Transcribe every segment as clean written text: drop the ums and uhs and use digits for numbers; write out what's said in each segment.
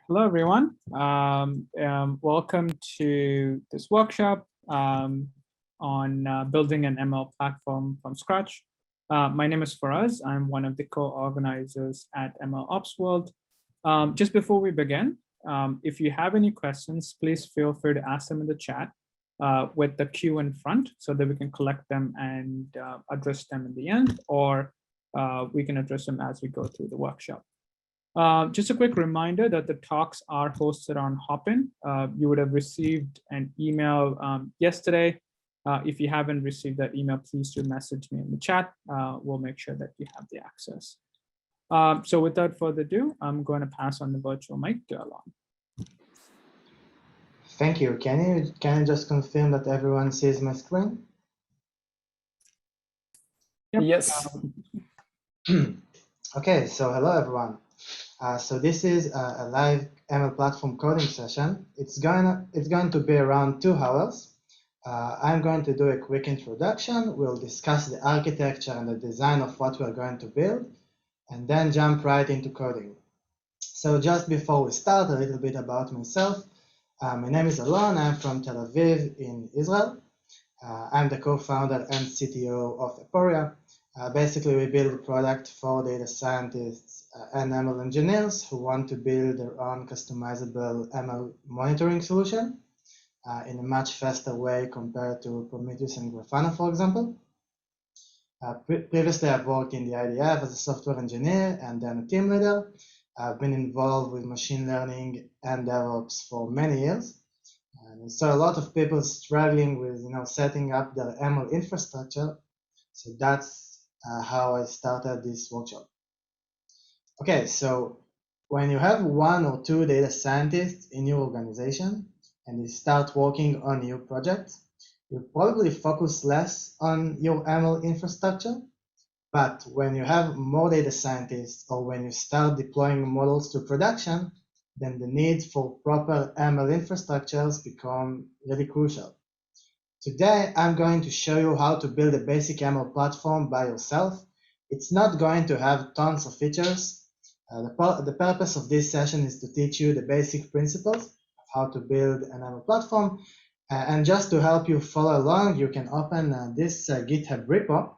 Hello, everyone. Welcome to this workshop on building an ML platform from scratch. My name is Faraz. I'm one of the co-organizers at ML Ops World. Just before we begin, if you have any questions, please feel free to ask them in the chat with the queue in front so that we can collect them and address them in the end, or we can address them as we go through the workshop. Just a quick reminder that the talks are hosted on Hopin. You would have received an email yesterday. If you haven't received that email, please do message me in the chat. We'll make sure that you have the access. So without further ado, I'm going to pass on the virtual mic to Alon. Thank you. Can you just confirm that everyone sees my screen? Yep. Yes. Okay, so hello everyone. So this is a live ML platform coding session. It's going to be around 2 hours. I'm going to do a quick introduction. We'll discuss the architecture and the design of what we're going to build, and then jump right into coding. So just before we start, a little bit about myself. My name is Alon. I'm from Tel Aviv in Israel. I'm the co-founder and CTO of Aporia. Basically, we build a product for data scientists and ML engineers who want to build their own customizable ML monitoring solution in a much faster way compared to Prometheus and Grafana, for example. Previously, I've worked in the IDF as a software engineer and then a team leader. I've been involved with machine learning and DevOps for many years. And so a lot of people struggling with setting up their ML infrastructure. So that's how I started this workshop. Okay, so when you have 1 or 2 data scientists in your organization and you start working on new projects, you probably focus less on your ML infrastructure. But when you have more data scientists or when you start deploying models to production, then the need for proper ML infrastructures become really crucial. Today, I'm going to show you how to build a basic ML platform by yourself. It's not going to have tons of features. The purpose of this session is to teach you the basic principles of how to build an ML platform. And just to help you follow along, you can open this GitHub repo,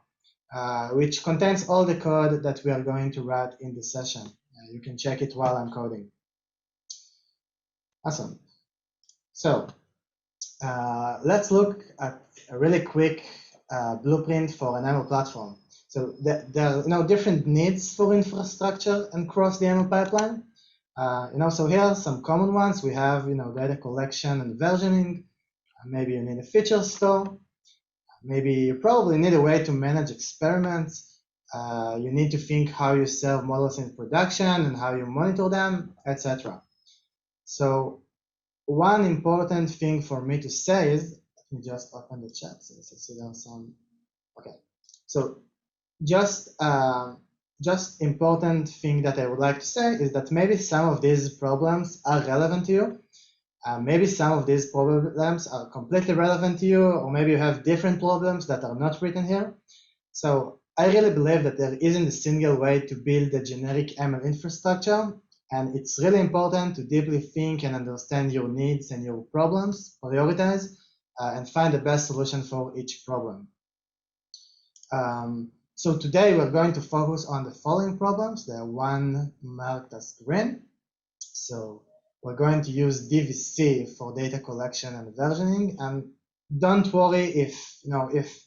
which contains all the code that we are going to write in this session. You can check it while I'm coding. Awesome. So let's look at a really quick blueprint for an ML platform. So there are different needs for infrastructure across the ML pipeline. So here are some common ones. We have data collection and versioning. Maybe you need a feature store. Maybe you probably need a way to manage experiments. You need to think how you serve models in production and how you monitor them, etc. So one important thing for me to say is, let me just open the chat so see there some. Okay, so just important thing that I would like to say is that maybe some of these problems are relevant to you. Maybe some of these problems are completely relevant to you, or maybe you have different problems that are not written here. So I really believe that there isn't a single way to build a generic ML infrastructure. And it's really important to deeply think and understand your needs and your problems, prioritize, and find the best solution for each problem. So today we're going to focus on the following problems. There are 1 marked as green. So we're going to use DVC for data collection and versioning. And don't worry if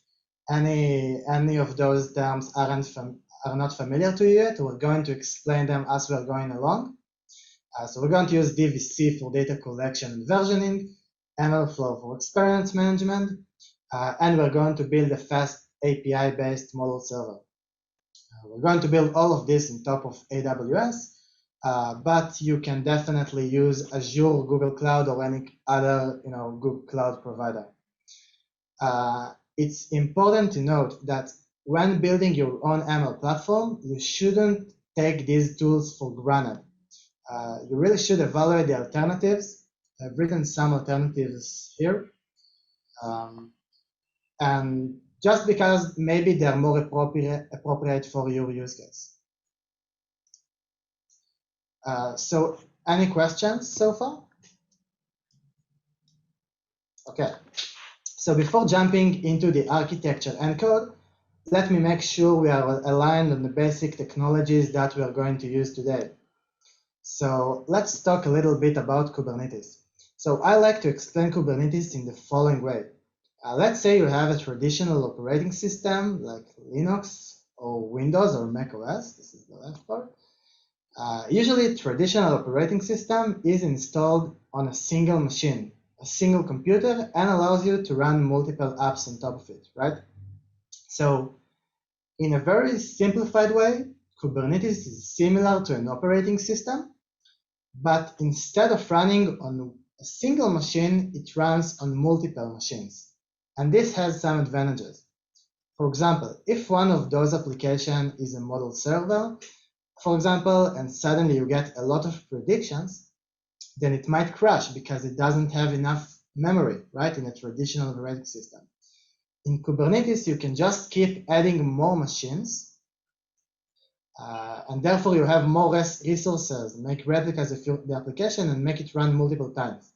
any of those terms are not familiar to you yet. We're going to explain them as we're going along. So we're going to use DVC for data collection and versioning, MLFlow for experiment management, and we're going to build a fast API-based model server. We're going to build all of this on top of AWS, but you can definitely use Azure, Google Cloud, or any other Google Cloud provider. It's important to note that when building your own ML platform, you shouldn't take these tools for granted. You really should evaluate the alternatives. I've written some alternatives here. And just because maybe they're more appropriate for your use case. So Any questions so far? Okay, so before jumping into the architecture and code, let me make sure we are aligned on the basic technologies that we are going to use today. So let's talk a little bit about Kubernetes. So I like to explain Kubernetes in the following way. Let's say you have a traditional operating system like Linux or Windows or Mac OS. This is the left part. Usually, traditional operating system is installed on a single machine, a single computer, and allows you to run multiple apps on top of it, right? So in a very simplified way, Kubernetes is similar to an operating system, but instead of running on a single machine, it runs on multiple machines. And this has some advantages. For example, if one of those applications is a model server, for example, and suddenly you get a lot of predictions, then it might crash because it doesn't have enough memory, right, in a traditional operating system. In Kubernetes, you can just keep adding more machines, and therefore you have more resources, make replicas of the application and make it run multiple times.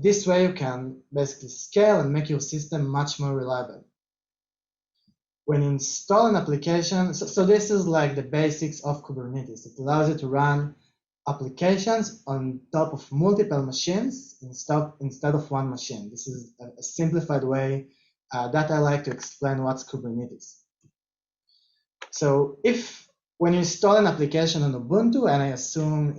This way you can basically scale and make your system much more reliable. When you install an application, so this is like the basics of Kubernetes. It allows you to run applications on top of multiple machines instead of one machine. This is a simplified way that I like to explain what's Kubernetes. So if when you install an application on Ubuntu, and I assume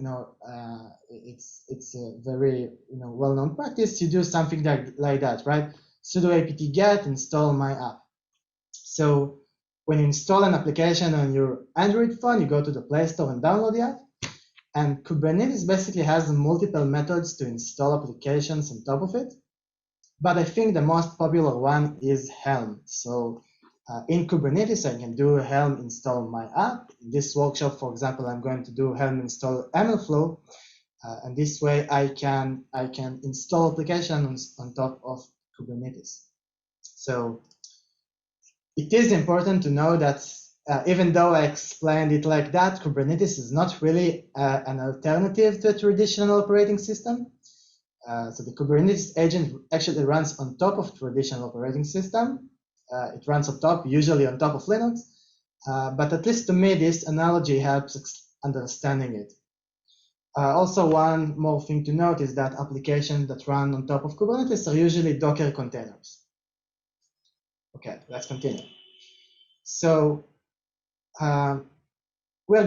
it's a very well-known practice, you do something like that, right? Sudo apt-get install my app. So when you install an application on your Android phone, you go to the Play Store and download the app. And Kubernetes basically has multiple methods to install applications on top of it. But I think the most popular one is Helm. So in Kubernetes, I can do Helm install my app. In this workshop, for example, I'm going to do Helm install MLFlow. And this way I can install applications on top of Kubernetes. So it is important to know that even though I explained it like that, Kubernetes is not really an alternative to a traditional operating system. So the Kubernetes agent actually runs on top of traditional operating system. It runs on top, usually on top of Linux. But at least to me, this analogy helps understanding it. Also, one more thing to note is that applications that run on top of Kubernetes are usually Docker containers. Okay, let's continue. So we are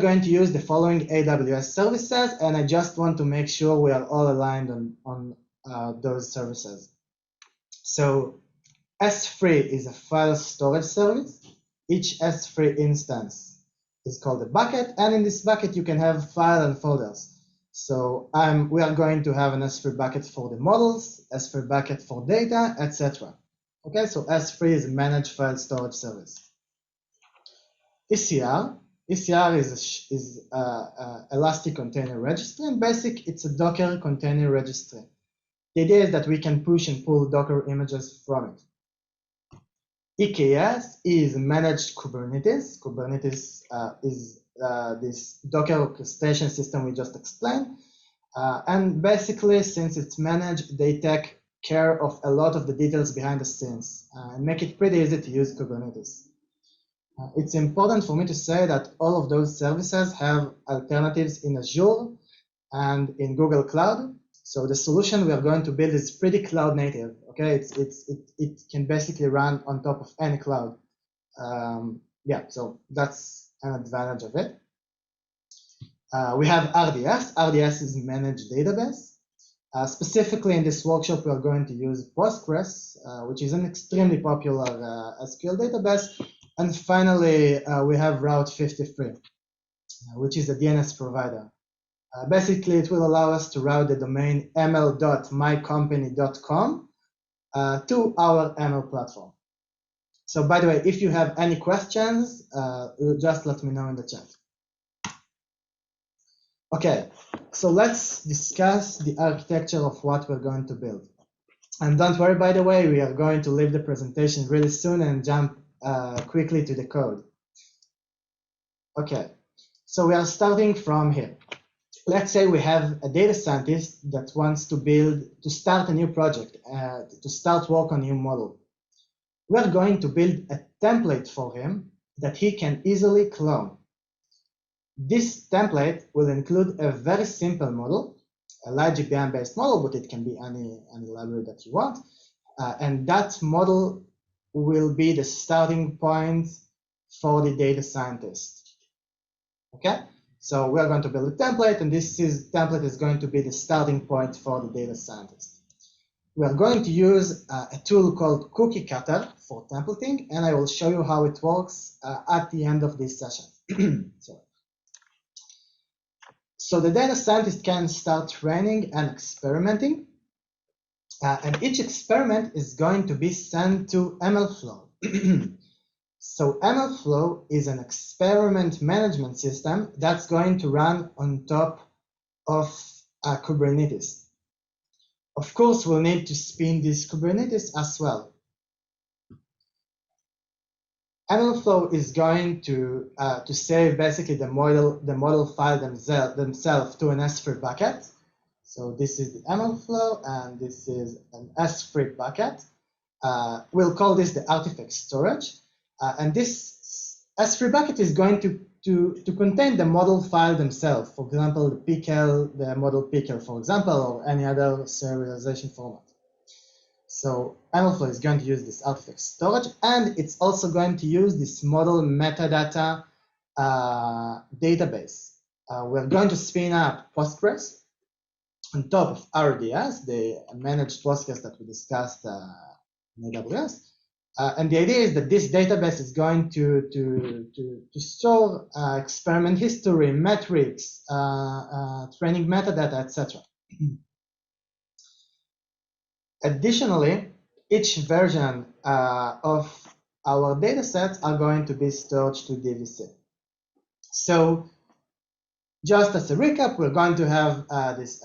going to use the following AWS services, and I just want to make sure we are all aligned on those services. So S3 is a file storage service. Each S3 instance is called a bucket, and in this bucket you can have file and folders. So we are going to have an S3 bucket for the models, S3 bucket for data, etc. Okay, so S3 is a managed file storage service. ECR is Elastic Container Registry, and it's a Docker container registry. The idea is that we can push and pull Docker images from it. EKS is managed Kubernetes. Kubernetes is this Docker orchestration system we just explained. And basically, since it's managed, they take care of a lot of the details behind the scenes and make it pretty easy to use Kubernetes. It's important for me to say that all of those services have alternatives in Azure and in Google Cloud. So the solution we are going to build is pretty cloud native. Okay, it can basically run on top of any cloud. Yeah, so that's an advantage of it. We have RDS. RDS is managed database. Specifically in this workshop, we are going to use Postgres, which is an extremely popular SQL database. And finally, we have Route 53, which is a DNS provider. Basically, it will allow us to route the domain ml.mycompany.com to our ML platform. So by the way, if you have any questions, just let me know in the chat. Okay, so let's discuss the architecture of what we're going to build. And don't worry, by the way, we are going to leave the presentation really soon and jump quickly to the code. Okay, so we are starting from here. let's say we have a data scientist that wants to start a new project, to start work on a new model. We're going to build a template for him that he can easily clone. This template will include a very simple model, a large GBM-based model, but it can be any library that you want. And that model will be the starting point for the data scientist. Okay, so we're going to build a template, and this template is going to be the starting point for the data scientist. We're going to use a tool called Cookiecutter for templating, and I will show you how it works at the end of this session. So the data scientist can start training and experimenting, and each experiment is going to be sent to MLFlow. So MLFlow is an experiment management system that's going to run on top of Kubernetes. Of course, we'll need to spin this Kubernetes as well. MLFlow is going to save basically the model file themselves to an S3 bucket. So this is the MLFlow, and this is an S3 bucket. We'll call this the artifact storage. And this S3 bucket is going to contain the model file themselves. For example, the model pickle, for example, or any other serialization format. So MLFlow is going to use this artifact storage, and it's also going to use this model metadata database. We're going to spin up Postgres on top of RDS, the managed Postgres that we discussed in AWS. And the idea is that this database is going to store experiment history, metrics, training metadata, etc. Additionally, each version of our datasets are going to be stored to DVC. So, just as a recap, we're going to have this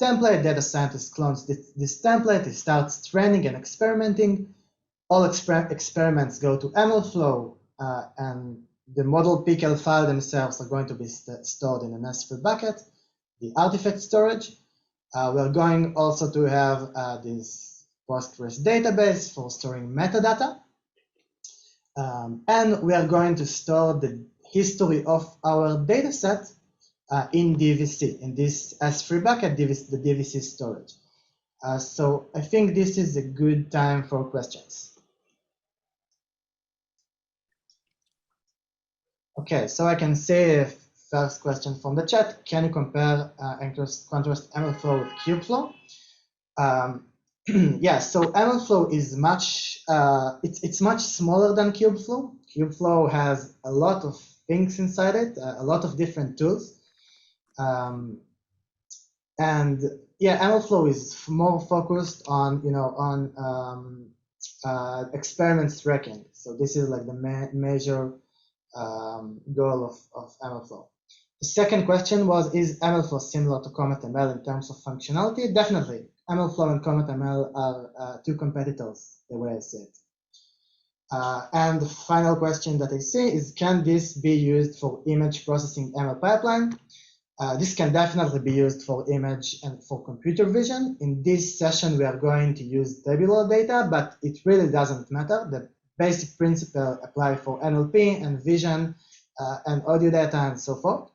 template. Data scientist clones this template. It starts training and experimenting. All experiments go to MLFlow, and the model pickle file themselves are going to be stored in an S3 bucket. The artifact storage. We're going also to have this Postgres database for storing metadata. And we are going to store the history of our dataset in DVC, in this S3 bucket, the DVC storage. So I think this is a good time for questions. Okay, so I can say first question from the chat: can you compare and contrast MLFlow with Kubeflow? Yeah, so MLFlow is it's much smaller than Kubeflow. Kubeflow has a lot of things inside it, a lot of different tools, and yeah, MLFlow is more focused on experiments tracking. So this is like the major goal of MLFlow. The second question was, is MLFlow similar to CometML in terms of functionality? Definitely. MLFlow and CometML are two competitors, the way I see it. And the final question that I see is, can this be used for image processing ML pipeline? This can definitely be used for image and for computer vision. In this session, we are going to use tabular data, but it really doesn't matter. The basic principle apply for NLP and vision and audio data and so forth.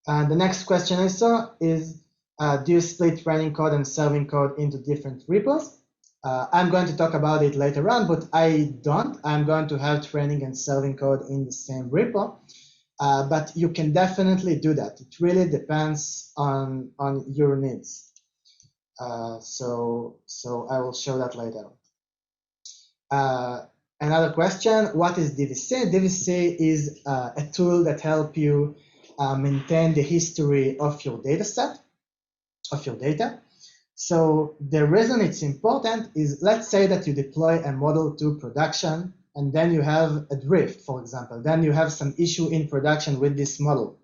And the next question I saw is, do you split training code and serving code into different repos? I'm going to talk about it later on, but I don't. I'm going to have training and serving code in the same repo. But you can definitely do that. It really depends on your needs. So I will show that later. Another question, what is DVC? DVC is a tool that helps you maintain the history of your data set, of your data. So the reason it's important is, let's say that you deploy a model to production, and then you have a drift, for example. Then you have some issue in production with this model.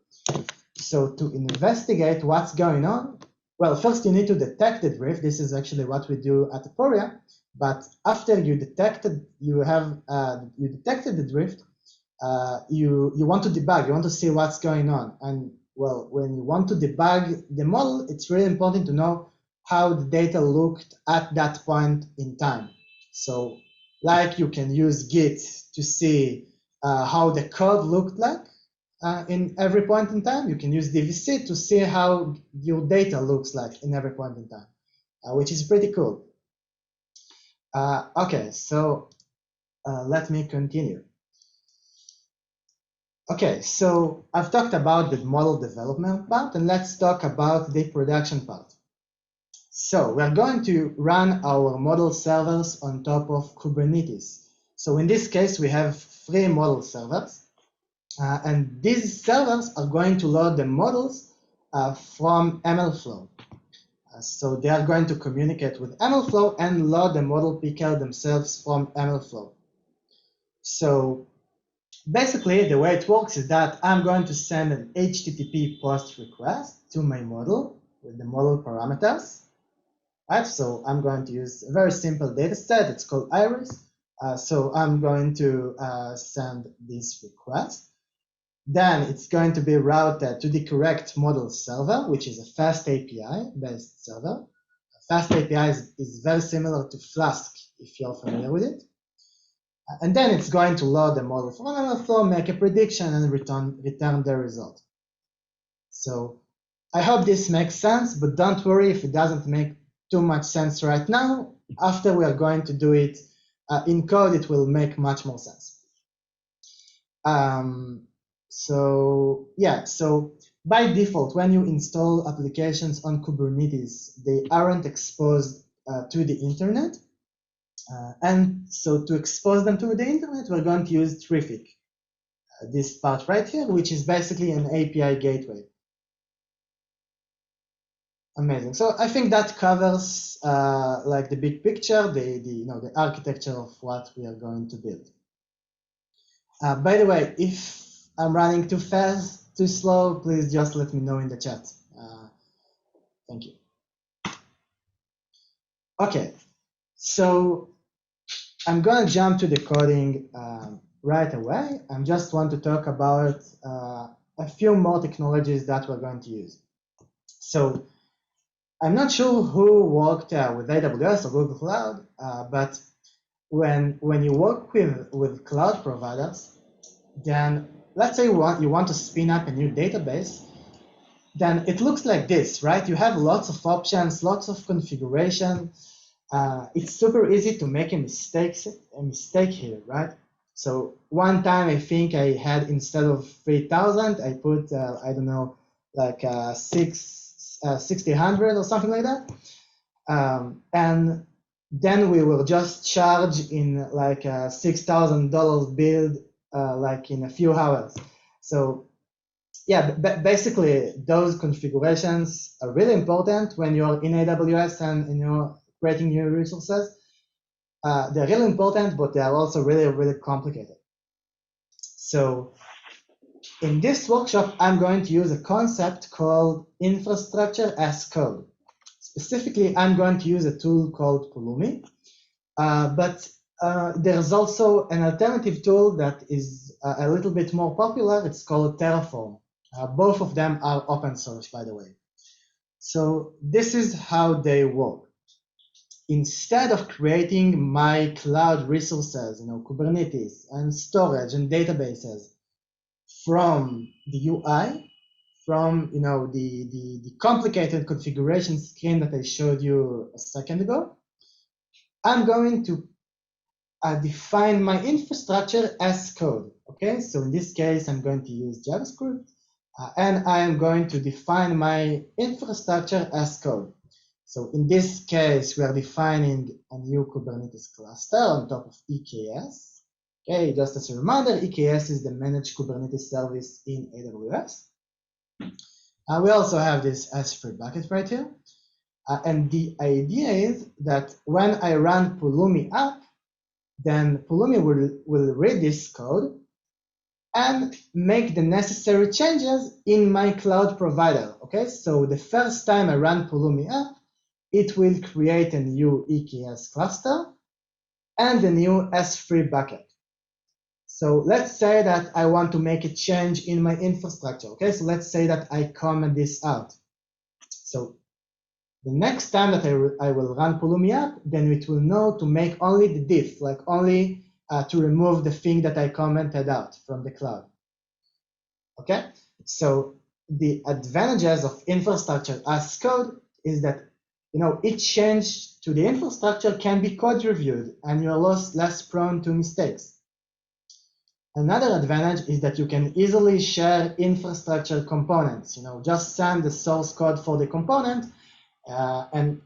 So to investigate what's going on, well, first you need to detect the drift. This is actually what we do at Aporia. But after you detected the drift, you want to debug. You want to see what's going on. And well, when you want to debug the model, it's really important to know how the data looked at that point in time. So like you can use Git to see how the code looked like in every point in time. You can use DVC to see how your data looks like in every point in time, which is pretty cool. Okay, so let me continue. Okay, so I've talked about the model development part, and let's talk about the production part. So we're going to run our model servers on top of Kubernetes. So in this case, we have 3 model servers, and these servers are going to load the models from MLFlow. So they are going to communicate with MLFlow and load the model picker themselves from MLFlow. So basically, the way it works is that I'm going to send an HTTP post request to my model with the model parameters. Right? So I'm going to use a very simple data set. It's called Iris. So I'm going to send this request. Then it's going to be routed to the correct model server, which is a fast API-based server. Fast API is very similar to Flask, if you're familiar with it. And then it's going to load the model from MLFlow, make a prediction, and return the result. So I hope this makes sense, but don't worry if it doesn't make too much sense right now. After we are going to do it in code, it will make much more sense. So by default, when you install applications on Kubernetes, they aren't exposed to the internet. And so to expose them to the internet, we're going to use Traefik, this part right here, which is basically an API gateway. Amazing. So I think that covers like the big picture, the architecture of what we are going to build. By the way, if I'm running too fast, too slow, please just let me know in the chat. Thank you. Okay, so I'm going to jump to the coding right away. I just want to talk about a few more technologies that we're going to use. So I'm not sure who worked with AWS or Google Cloud, but when you work with cloud providers, then let's say you want to spin up a new database, then it looks like this, right? You have lots of options, lots of configuration. It's super easy to make a mistake here, right? So one time I think I had, instead of 3,000, I put, I don't know, like 6,000 or something like that. And then we will just charge in like a $6,000 build like in a few hours. So yeah, basically those configurations are really important when you're in AWS and you're creating new resources. They're really important, but they are also really, really complicated. So in this workshop, I'm going to use a concept called infrastructure as code. Specifically, I'm going to use a tool called Pulumi, but there's also an alternative tool that is a little bit more popular. It's called Terraform. Both of them are open source, by the way. So this is how they work. Instead of creating my cloud resources, Kubernetes and storage and databases from the UI, from the complicated configuration screen that I showed you a second ago, I'm going to define my infrastructure as code. Okay, so in this case, I'm going to use JavaScript, and I am going to define my infrastructure as code. So in this case, we are defining a new Kubernetes cluster on top of EKS. Okay, just as a reminder, EKS is the managed Kubernetes service in AWS. We also have this S3 bucket right here. And the idea is that when I run Pulumi up, then Pulumi will read this code and make the necessary changes in my cloud provider. Okay, so the first time I run Pulumi up, it will create a new EKS cluster and a new S3 bucket. So let's say that I want to make a change in my infrastructure. Okay, so let's say that I comment this out. So the next time that I will run Pulumi app, then it will know to make only the diff, like only to remove the thing that I commented out from the cloud. Okay, so the advantages of infrastructure as code is that each change to the infrastructure can be code reviewed and you're less prone to mistakes. Another advantage is that you can easily share infrastructure components. Just send the source code for the component, and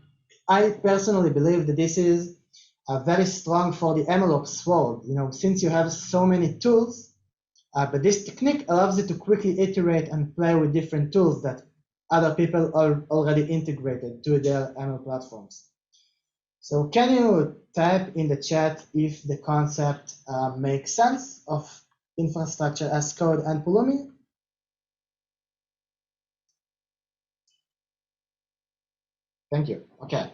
I personally believe that this is very strong for the MLOps world. Since you have so many tools, but this technique allows you to quickly iterate and play with different tools that other people are already integrated to their ML platforms. So can you type in the chat if the concept makes sense of infrastructure as code and Pulumi? Thank you. Okay.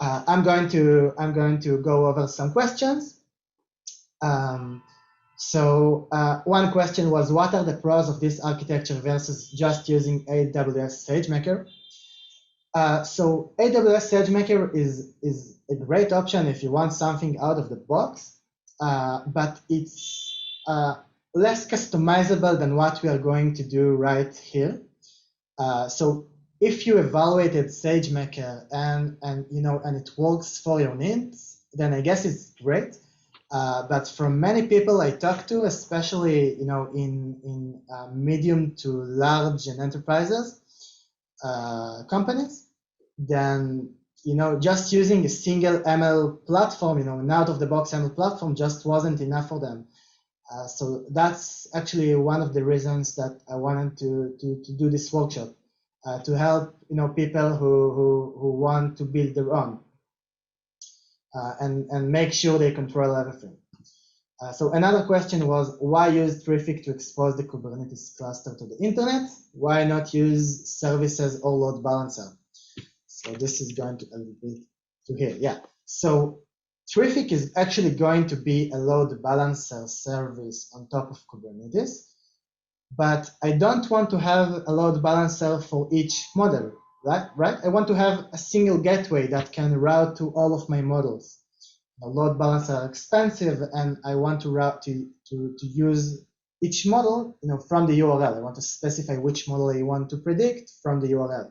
I'm going to go over some questions. So one question was, what are the pros of this architecture versus just using AWS SageMaker? So AWS SageMaker is a great option if you want something out of the box, but it's less customizable than what we are going to do right here. So if you evaluated SageMaker and it works for your needs, then I guess it's great. But from many people I talk to, especially in medium to large and enterprises companies, then just using a single ML platform, an out-of-the-box ML platform, just wasn't enough for them. So that's actually one of the reasons that I wanted to do this workshop, to help people who want to build their own and make sure they control everything. So another question was, why use Traefik to expose the Kubernetes cluster to the internet? Why not use services or load balancer? So this is going to a little bit to here. Yeah. So Traefik is actually going to be a load balancer service on top of Kubernetes, but I don't want to have a load balancer for each model, right? I want to have a single gateway that can route to all of my models. Load balancers are expensive, and I want to route to use each model, from the URL. I want to specify which model I want to predict from the URL.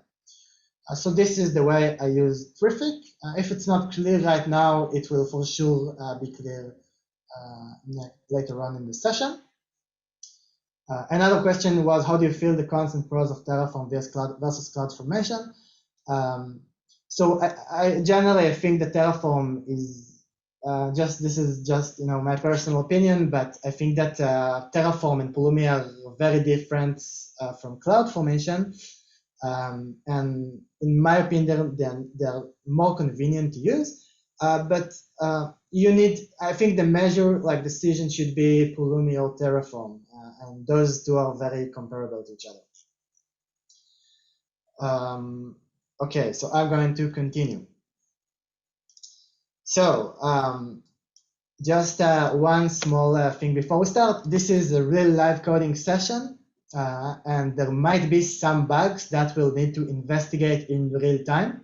So this is the way I use Traefik. If it's not clear right now, it will for sure be clear later on in the session. Another question was, how do you feel the cons and pros of Terraform versus CloudFormation? So I generally think that Terraform is this is just my personal opinion, but I think that Terraform and Pulumi are very different from CloudFormation. And in my opinion, they're more convenient to use. But I think the measure, decision should be Pulumi or Terraform, and those two are very comparable to each other. Okay, so I'm going to continue. So just one small thing before we start. This is a real live coding session. And there might be some bugs that we'll need to investigate in real time.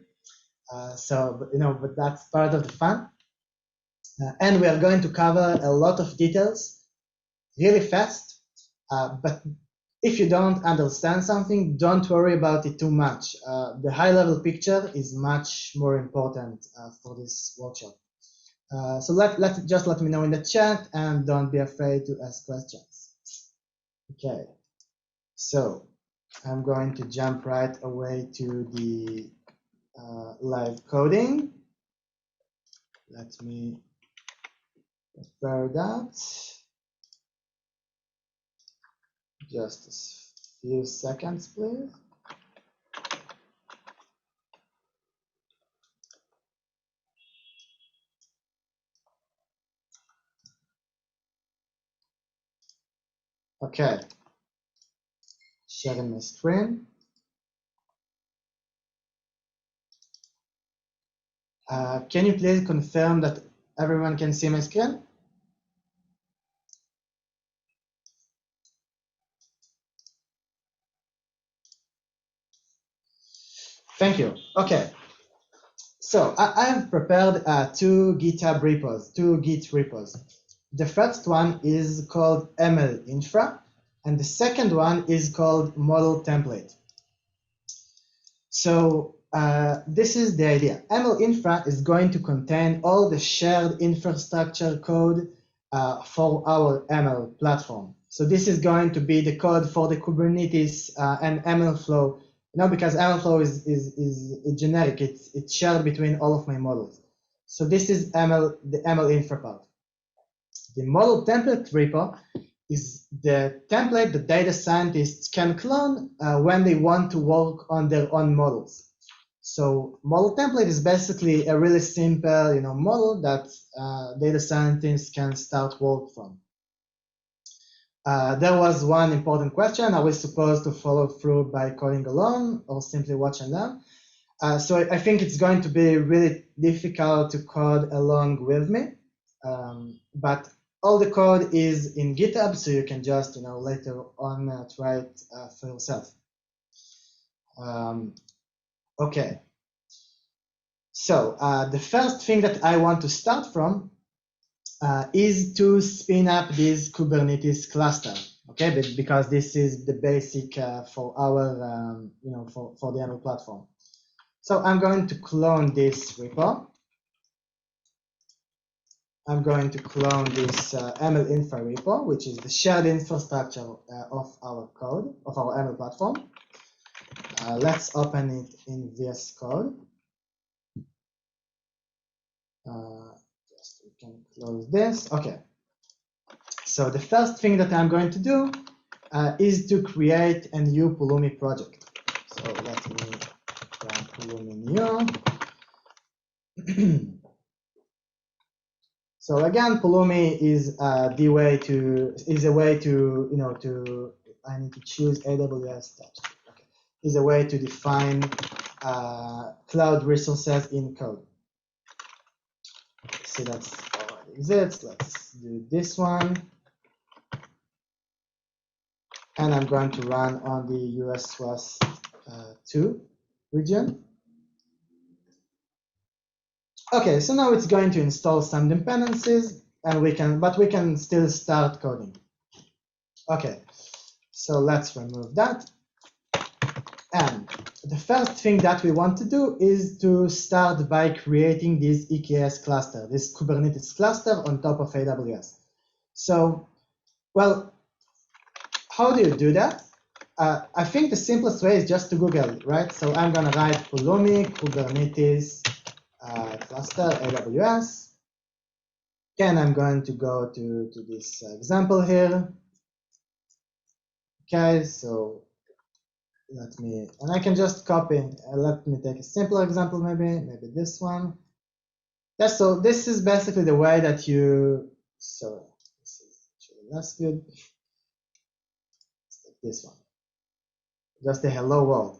But that's part of the fun. And we are going to cover a lot of details really fast. But if you don't understand something, don't worry about it too much. The high-level picture is much more important for this workshop. So just let me know in the chat, and don't be afraid to ask questions. Okay. So I'm going to jump right away to the live coding. Let me prepare that. Just a few seconds, please. Okay. Sharing my screen. Can you please confirm that everyone can see my screen? Thank you. Okay. So I have prepared two GitHub repos, two Git repos. The first one is called MLInfra, and the second one is called model template. So this is the idea. MLInfra is going to contain all the shared infrastructure code for our ML platform. So this is going to be the code for the Kubernetes and MLFlow. Because MLFlow is generic, it's shared between all of my models. So this is the MLInfra part. The model template repo is the template that data scientists can clone when they want to work on their own models. So model template is basically a really simple, model that data scientists can start work from. There was one important question. Are we supposed to follow through by coding alone or simply watch and learn? So I think it's going to be really difficult to code along with me. But all the code is in GitHub, so you can just later on try it for yourself. Okay. So the first thing that I want to start from is to spin up this Kubernetes cluster, okay? Because this is the basic for our, for the ML platform. So I'm going to clone this repo. I'm going to clone this MLInfra repo, which is the shared infrastructure of our code, of our ML platform. Let's open it in VS Code. We can close this. Okay. So the first thing that I'm going to do is to create a new Pulumi project. So let me run Pulumi new. So again, Pulumi is a way to I need to choose AWS steps. Okay. Is a way to define cloud resources in code. So that's already exists. Let's do this one. And I'm going to run on the US West 2 region. Okay, so now it's going to install some dependencies, and we can still start coding. Okay, so let's remove that. And the first thing that we want to do is to start by creating this EKS cluster, this Kubernetes cluster on top of AWS. So, well, how do you do that? I think the simplest way is just to Google, right? So I'm going to write Pulumi Kubernetes cluster AWS. Again, I'm going to go to this example here. Okay, so and I can just copy. Let me take a simpler example, maybe this one. Yeah, so this is basically the way that sorry, this is actually less good. Let's take this one. Just a hello world.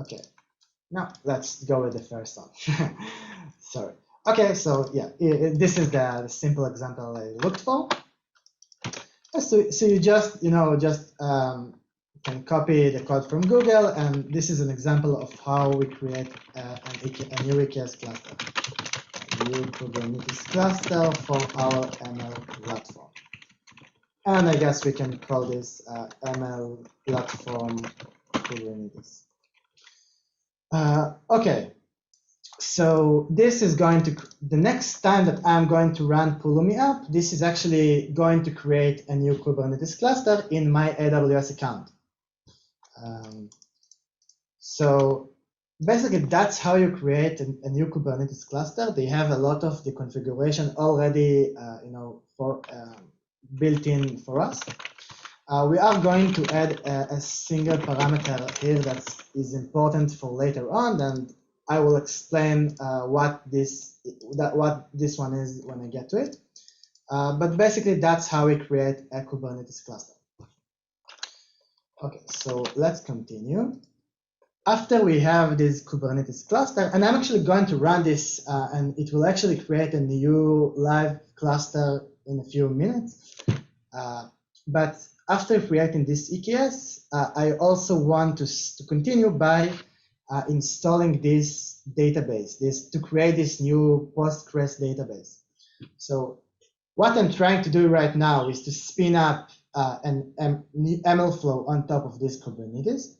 Okay, now let's go with the first one. Sorry. Okay, so yeah, this is the simple example I looked for. So you just can copy the code from Google, and this is an example of how we create a new EKS cluster, a new Kubernetes cluster for our ML platform. And I guess we can call this ML platform Kubernetes. Okay. So this is going to, the next time that I'm going to run Pulumi up, this is actually going to create a new Kubernetes cluster in my AWS account. So basically that's how you create a new Kubernetes cluster. They have a lot of the configuration already, built in for us. We are going to add a single parameter here that is important for later on, and I will explain what this one is when I get to it. But basically, that's how we create a Kubernetes cluster. Okay, so let's continue. After we have this Kubernetes cluster, and I'm actually going to run this, and it will actually create a new live cluster in a few minutes. But after creating this EKS, I also want to continue by installing this database, to create this new Postgres database. So what I'm trying to do right now is to spin up an MLFlow on top of this Kubernetes.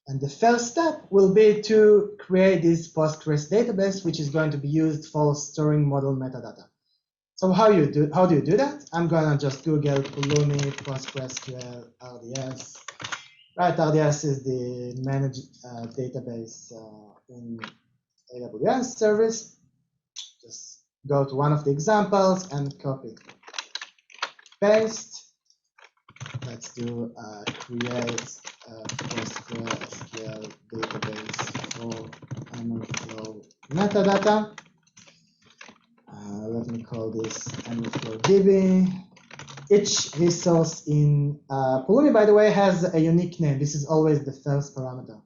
And the first step will be to create this Postgres database, which is going to be used for storing model metadata. So how do you do that? I'm gonna just Google Pulumi PostgreSQL RDS. Right, RDS is the managed database in AWS service. Just go to one of the examples and copy, paste. Let's do create a PostgreSQL database for MLFlow metadata. Let me call this MLFlow DB. Each resource in Pulumi, by the way, has a unique name. This is always the first parameter.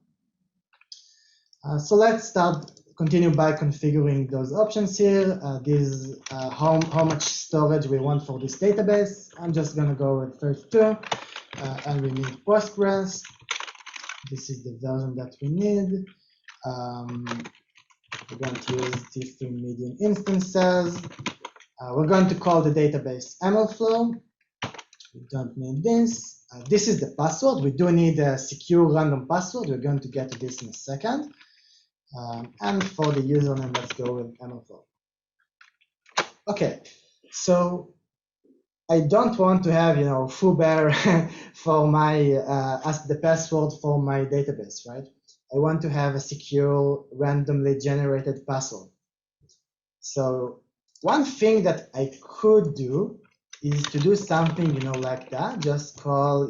So let's continue by configuring those options here. How much storage we want for this database. I'm just going to go with 32, and we need Postgres. This is the version that we need. We're going to use T3 medium instances. We're going to call the database MLFlow. We don't need this. This is the password. We do need a secure random password. We're going to get to this in a second. And for the username, let's go with MLFlow. Okay, so I don't want to have, foobear for my as the password for my database, right? I want to have a secure, randomly generated password. So one thing that I could do is to do something, like that. Just call,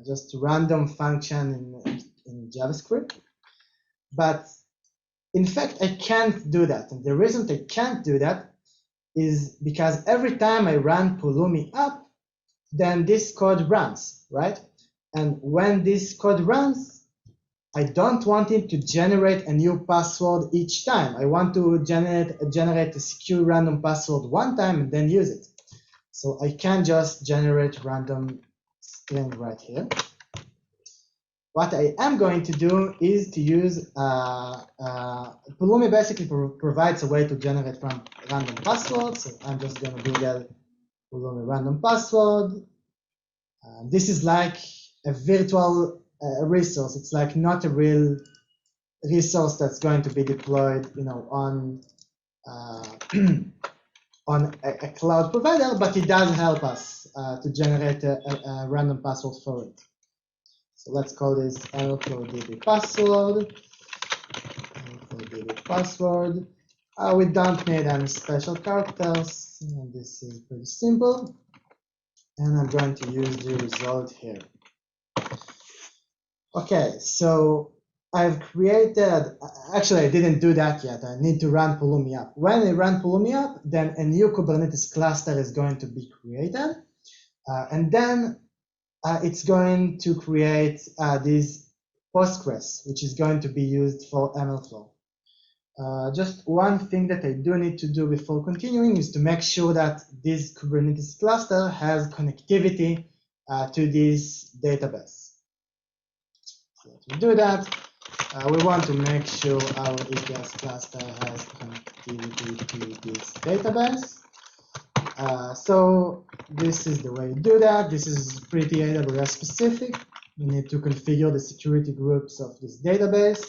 just random function in JavaScript. But in fact, I can't do that. And the reason I can't do that is because every time I run Pulumi up, then this code runs, right? And when this code runs, I don't want it to generate a new password each time. I want to generate a secure random password one time and then use it. So I can just generate random string right here. What I am going to do is to use Pulumi basically provides a way to generate random passwords. So I'm just going to Google Pulumi random password. This is like a virtual resource. It's like not a real resource that's going to be deployed, on on a cloud provider, but it does help us to generate a random password for it. So let's call this MLFlow DB password. MLFlow DB password. We don't need any special characters. And this is pretty simple. And I'm going to use the result here. Okay, so I've created, actually I didn't do that yet. I need to run Pulumi up. When I run Pulumi up, then a new Kubernetes cluster is going to be created. And then it's going to create this Postgres, which is going to be used for MLFlow. Just one thing that I do need to do before continuing is to make sure that this Kubernetes cluster has connectivity to this database. So to do that, we want to make sure our EKS cluster has connectivity to this database. So this is the way you do that. This is pretty AWS specific. You need to configure the security groups of this database.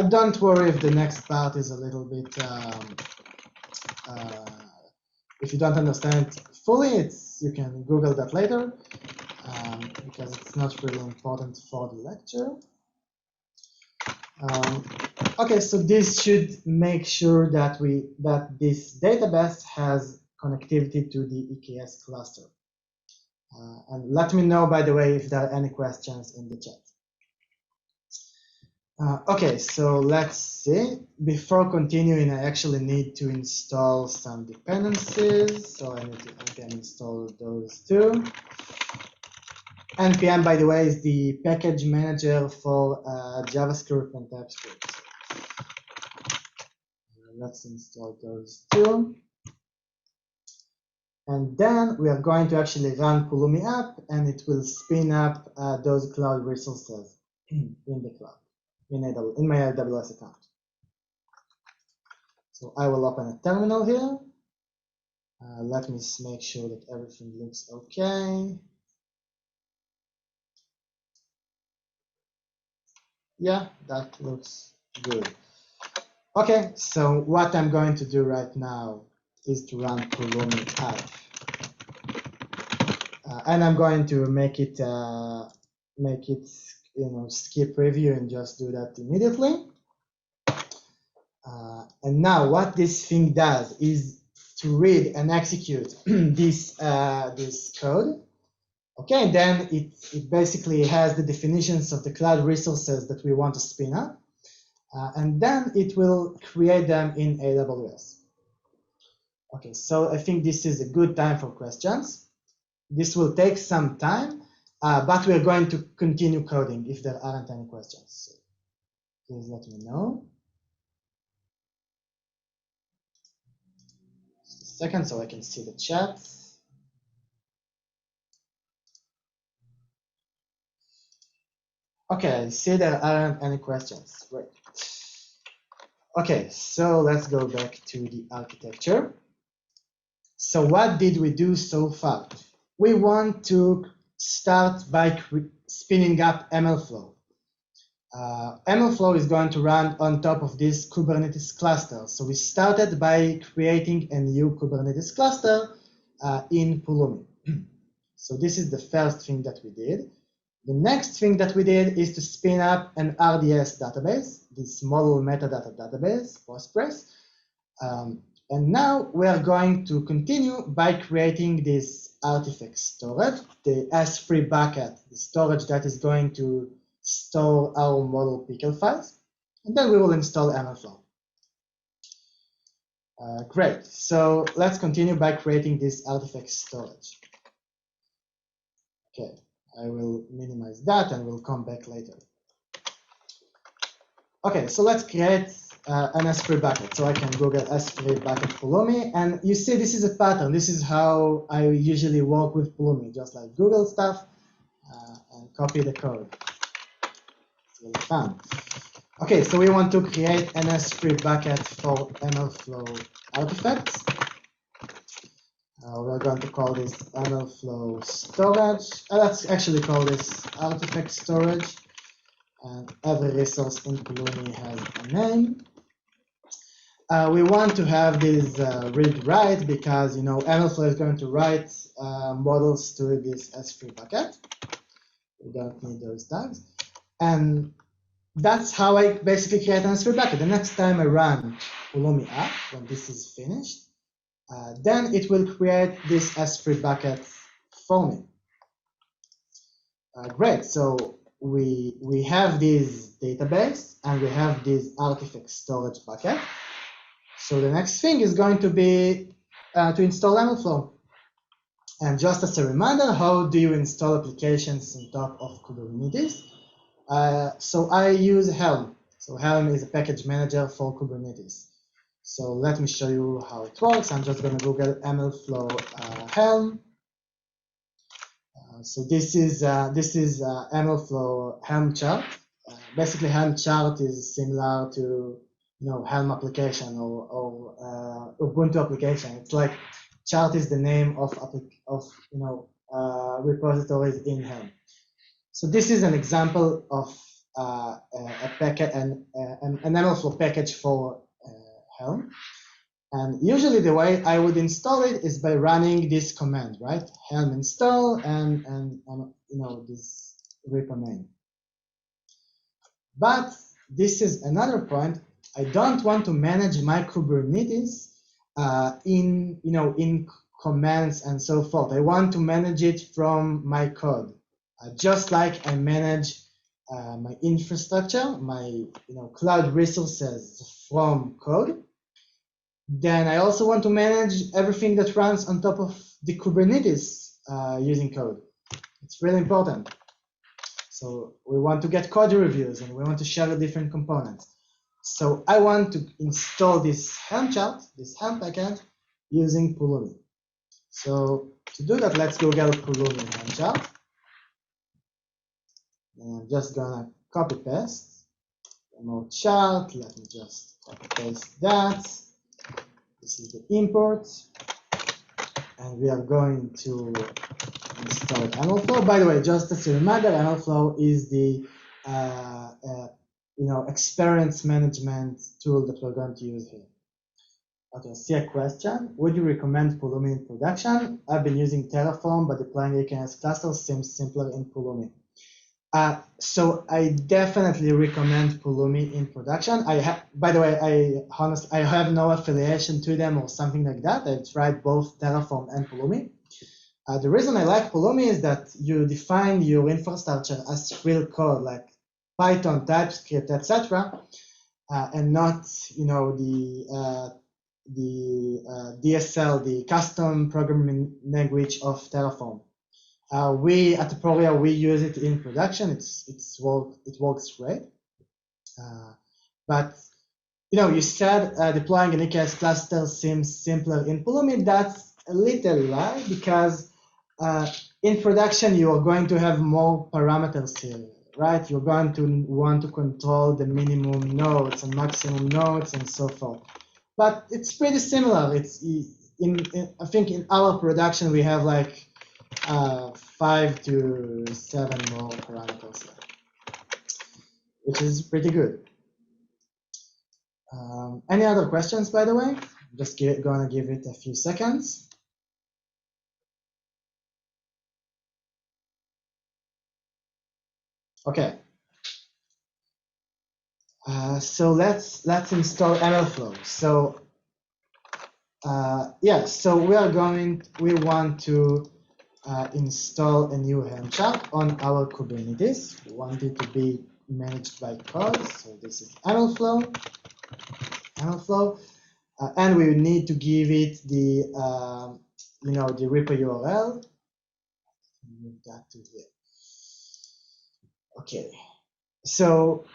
Don't worry if the next part is a little bit, if you don't understand it fully, you can Google that later, because it's not really important for the lecture. Okay, so this should make sure that this database has connectivity to the EKS cluster. And let me know, by the way, if there are any questions in the chat. Okay, so let's see. Before continuing, I actually need to install some dependencies. So I can install those too. NPM, by the way, is the package manager for JavaScript and TypeScript. Let's install those too. And then we are going to actually run Pulumi app, and it will spin up those cloud resources in the cloud, in my AWS account. So I will open a terminal here. Let me make sure that everything looks okay. Yeah, that looks good. Okay, so what I'm going to do right now is to run Pulumi app. And I'm going to make it skip preview and just do that immediately. And now what this thing does is to read and execute this code. Okay, then it basically has the definitions of the cloud resources that we want to spin up. And then it will create them in AWS. Okay, so I think this is a good time for questions. This will take some time, but we're going to continue coding if there aren't any questions. So please let me know. Just a second so I can see the chat. Okay, I see there aren't any questions. Great. Okay, so let's go back to the architecture. So what did we do so far? We want to start by spinning up MLFlow. MLFlow is going to run on top of this Kubernetes cluster. So we started by creating a new Kubernetes cluster in Pulumi. So this is the first thing that we did. The next thing that we did is to spin up an RDS database, this model metadata database, Postgres. And now we are going to continue by creating this artifact storage, the S3 bucket, the storage that is going to store our model pickle files. And then we will install MLFlow. Great. So let's continue by creating this artifact storage. Okay. I will minimize that and we'll come back later. Okay, so let's create an S3 bucket. So I can Google S3 bucket Pulumi, and you see this is a pattern. This is how I usually work with Pulumi, just like Google stuff and copy the code. It's really fun. Okay, so we want to create an S3 bucket for MLFlow artifacts. We're going to call this MLFlow storage. Let's actually call this artifact storage. And every resource in Pulumi has a name. We want to have this read-write because MLFlow is going to write models to this S3 bucket. We don't need those tags. And that's how I basically create an S3 bucket. The next time I run Pulumi app, when this is finished, then it will create this S3 bucket for me. Great, so we have this database and we have this artifact storage bucket. So the next thing is going to be to install MLFlow. And just as a reminder, how do you install applications on top of Kubernetes? So I use Helm. So Helm is a package manager for Kubernetes. So let me show you how it works. I'm just going to Google MLFlow Helm. So this is MLFlow Helm chart. Basically, Helm chart is similar to Helm application or Ubuntu application. It's like chart is the name of repositories in Helm. So this is an example of a packet an MLFlow package for Helm. And usually the way I would install it is by running this command, right? Helm install and this repo name. But this is another point. I don't want to manage my Kubernetes in commands and so forth. I want to manage it from my code, just like I manage my infrastructure, my cloud resources from code. Then I also want to manage everything that runs on top of the Kubernetes using code. It's really important. So we want to get code reviews and we want to share the different components. So I want to install this Helm chart, this Helm package, using Pulumi. So to do that, let's Google Pulumi Helm chart. And I'm just gonna copy paste remote chart. Let me just copy paste that. This is the import. And we are going to install MLFlow. By the way, just as a reminder, MLFlow is the experience management tool that we're going to use here. Okay, see a question. Would you recommend Pulumi in production? I've been using Terraform, but deploying EKS clusters seems simpler in Pulumi. So I definitely recommend Pulumi in production. By the way, I have no affiliation to them or something like that. I've tried both Terraform and Pulumi. The reason I like Pulumi is that you define your infrastructure as real code, like Python, TypeScript, etc., and not, the DSL, the custom programming language of Terraform. We at Aporia, we use it in production. It works great. But you said deploying an EKS cluster seems simpler in Pulumi. That's a little lie, because in production you are going to have more parameters here, right? You're going to want to control the minimum nodes and maximum nodes and so forth. But it's pretty similar. I think in our production we have like 5 to 7 more parameters, which is pretty good. Any other questions, by the way? I'm just gonna give it a few seconds. Okay. So let's install MLFlow. So so we want to install a new Helm chart on our Kubernetes. We want it to be managed by code. So this is MLFlow, and we need to give it the the repo URL. Move that to here. Okay, so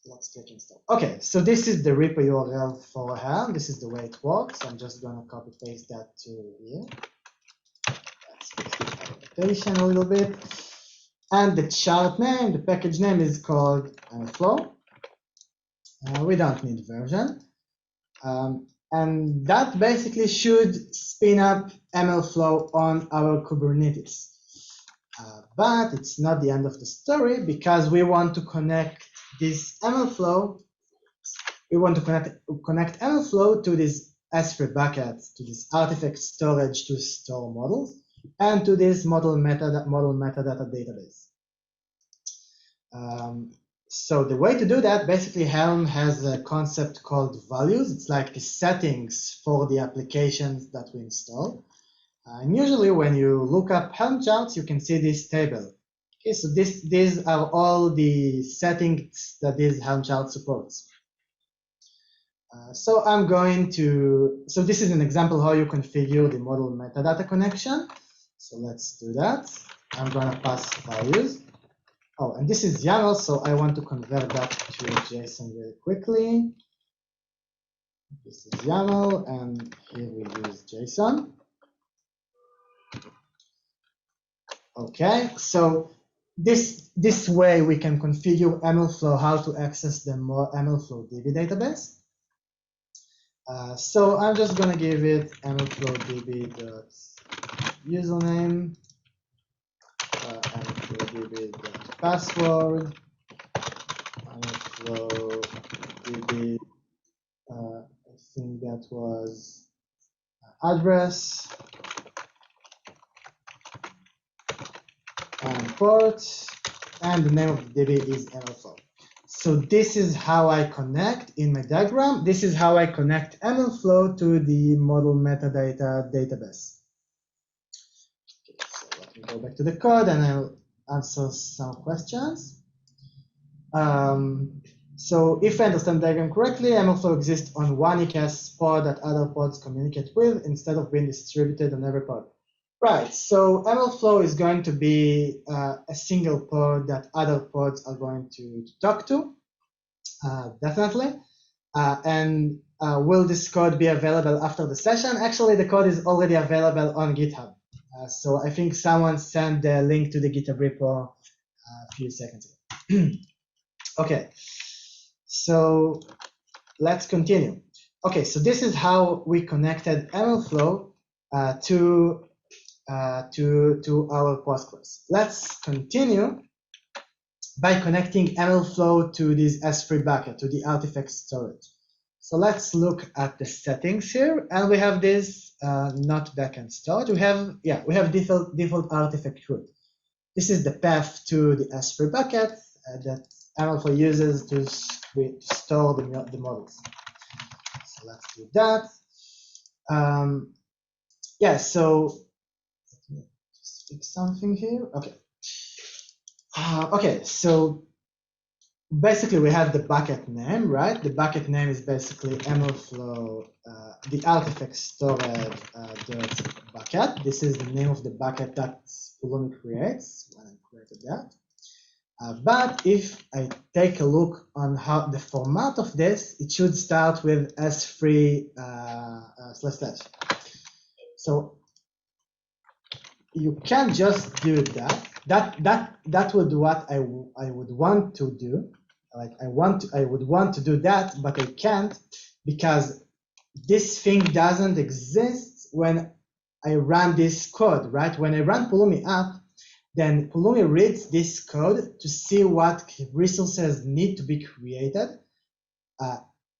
let's click install. Okay, so this is the repo URL for Helm. This is the way it works. I'm just gonna copy paste that to here. Let's fix the annotation a little bit. And the chart name, the package name is called MLFlow. We don't need version. And that basically should spin up MLFlow on our Kubernetes. But it's not the end of the story, because we want to connect this MLFlow. We want to connect MLFlow to this S3 bucket, to this artifact storage to store models, and to this model metadata database. So the way to do that, basically Helm has a concept called values. It's like the settings for the applications that we install. And usually when you look up Helm charts, you can see this table. Okay, so these are all the settings that this Helm chart supports. So this is an example how you configure the model metadata connection. So let's do that. I'm gonna pass values. Oh, and this is YAML, so I want to convert that to JSON very quickly. This is YAML, and here we use JSON. Okay, so this way we can configure MLFlow, how to access the MLFlow DB database. So I'm just gonna give it MLFlow DB.username, MLFlow DB.password, MLFlow DB, I think that was address, and port, and the name of the DB is MLFlow. So this is how I connect in my diagram. This is how I connect MLFlow to the model metadata database. Okay, so let me go back to the code and I'll answer some questions. So if I understand the diagram correctly, MLFlow exists on one EKS pod that other pods communicate with instead of being distributed on every pod. Right, so MLFlow is going to be a single pod that other pods are going to talk to, definitely. And will this code be available after the session? Actually, the code is already available on GitHub. So I think someone sent the link to the GitHub repo a few seconds ago. Okay, so let's continue. Okay, so this is how we connected MLFlow to our Postgres. Let's continue by connecting MLFlow to this S3 bucket, to the artifact storage. So let's look at the settings here, and we have this not backend storage. We have default artifact root. This is the path to the S3 bucket that MLFlow uses to store the models. So let's do that. So let me just fix something here. Okay. Okay, so basically we have the bucket name, right? The bucket name is basically MLFlow, the artifact storage bucket. This is the name of the bucket that Pulumi creates when I created that. But if I take a look on how the format of this, it should start with S3 // So you can just do that. That would what I would want to do. Like I would want to do that, but I can't because this thing doesn't exist when I run this code, right? When I run Pulumi app, then Pulumi reads this code to see what resources need to be created,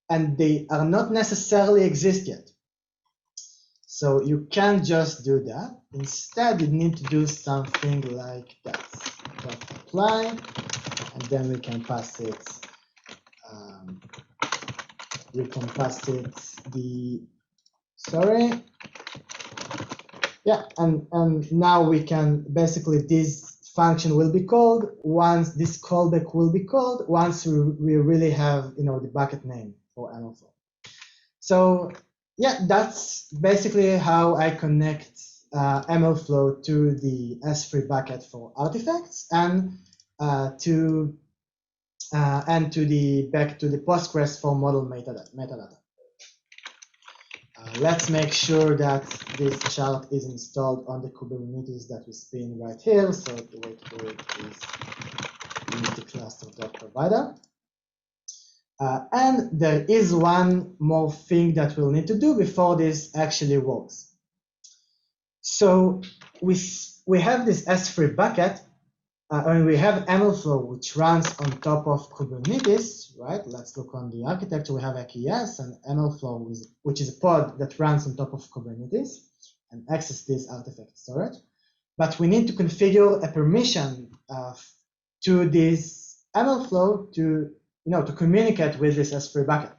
and they are not necessarily exist yet. So you can't just do that. Instead, you need to do something like that. Apply, and then we can pass it. And now we can basically this function will be called once this callback will be called once we really have the bucket name for MLFlow. So yeah, that's basically how I connect MLFlow to the S3 bucket for artifacts and to back to the Postgres for model metadata. Let's make sure that this chart is installed on the Kubernetes that we spin right here. So the way to do it is unity cluster.provider. And there is one more thing that we'll need to do before this actually works. So we have this S3 bucket, and we have MLFlow, which runs on top of Kubernetes, right? Let's look on the architecture. We have AKS and MLFlow, which is a pod that runs on top of Kubernetes and access this artifact storage. But we need to configure a permission to this MLFlow to communicate with this S3 bucket.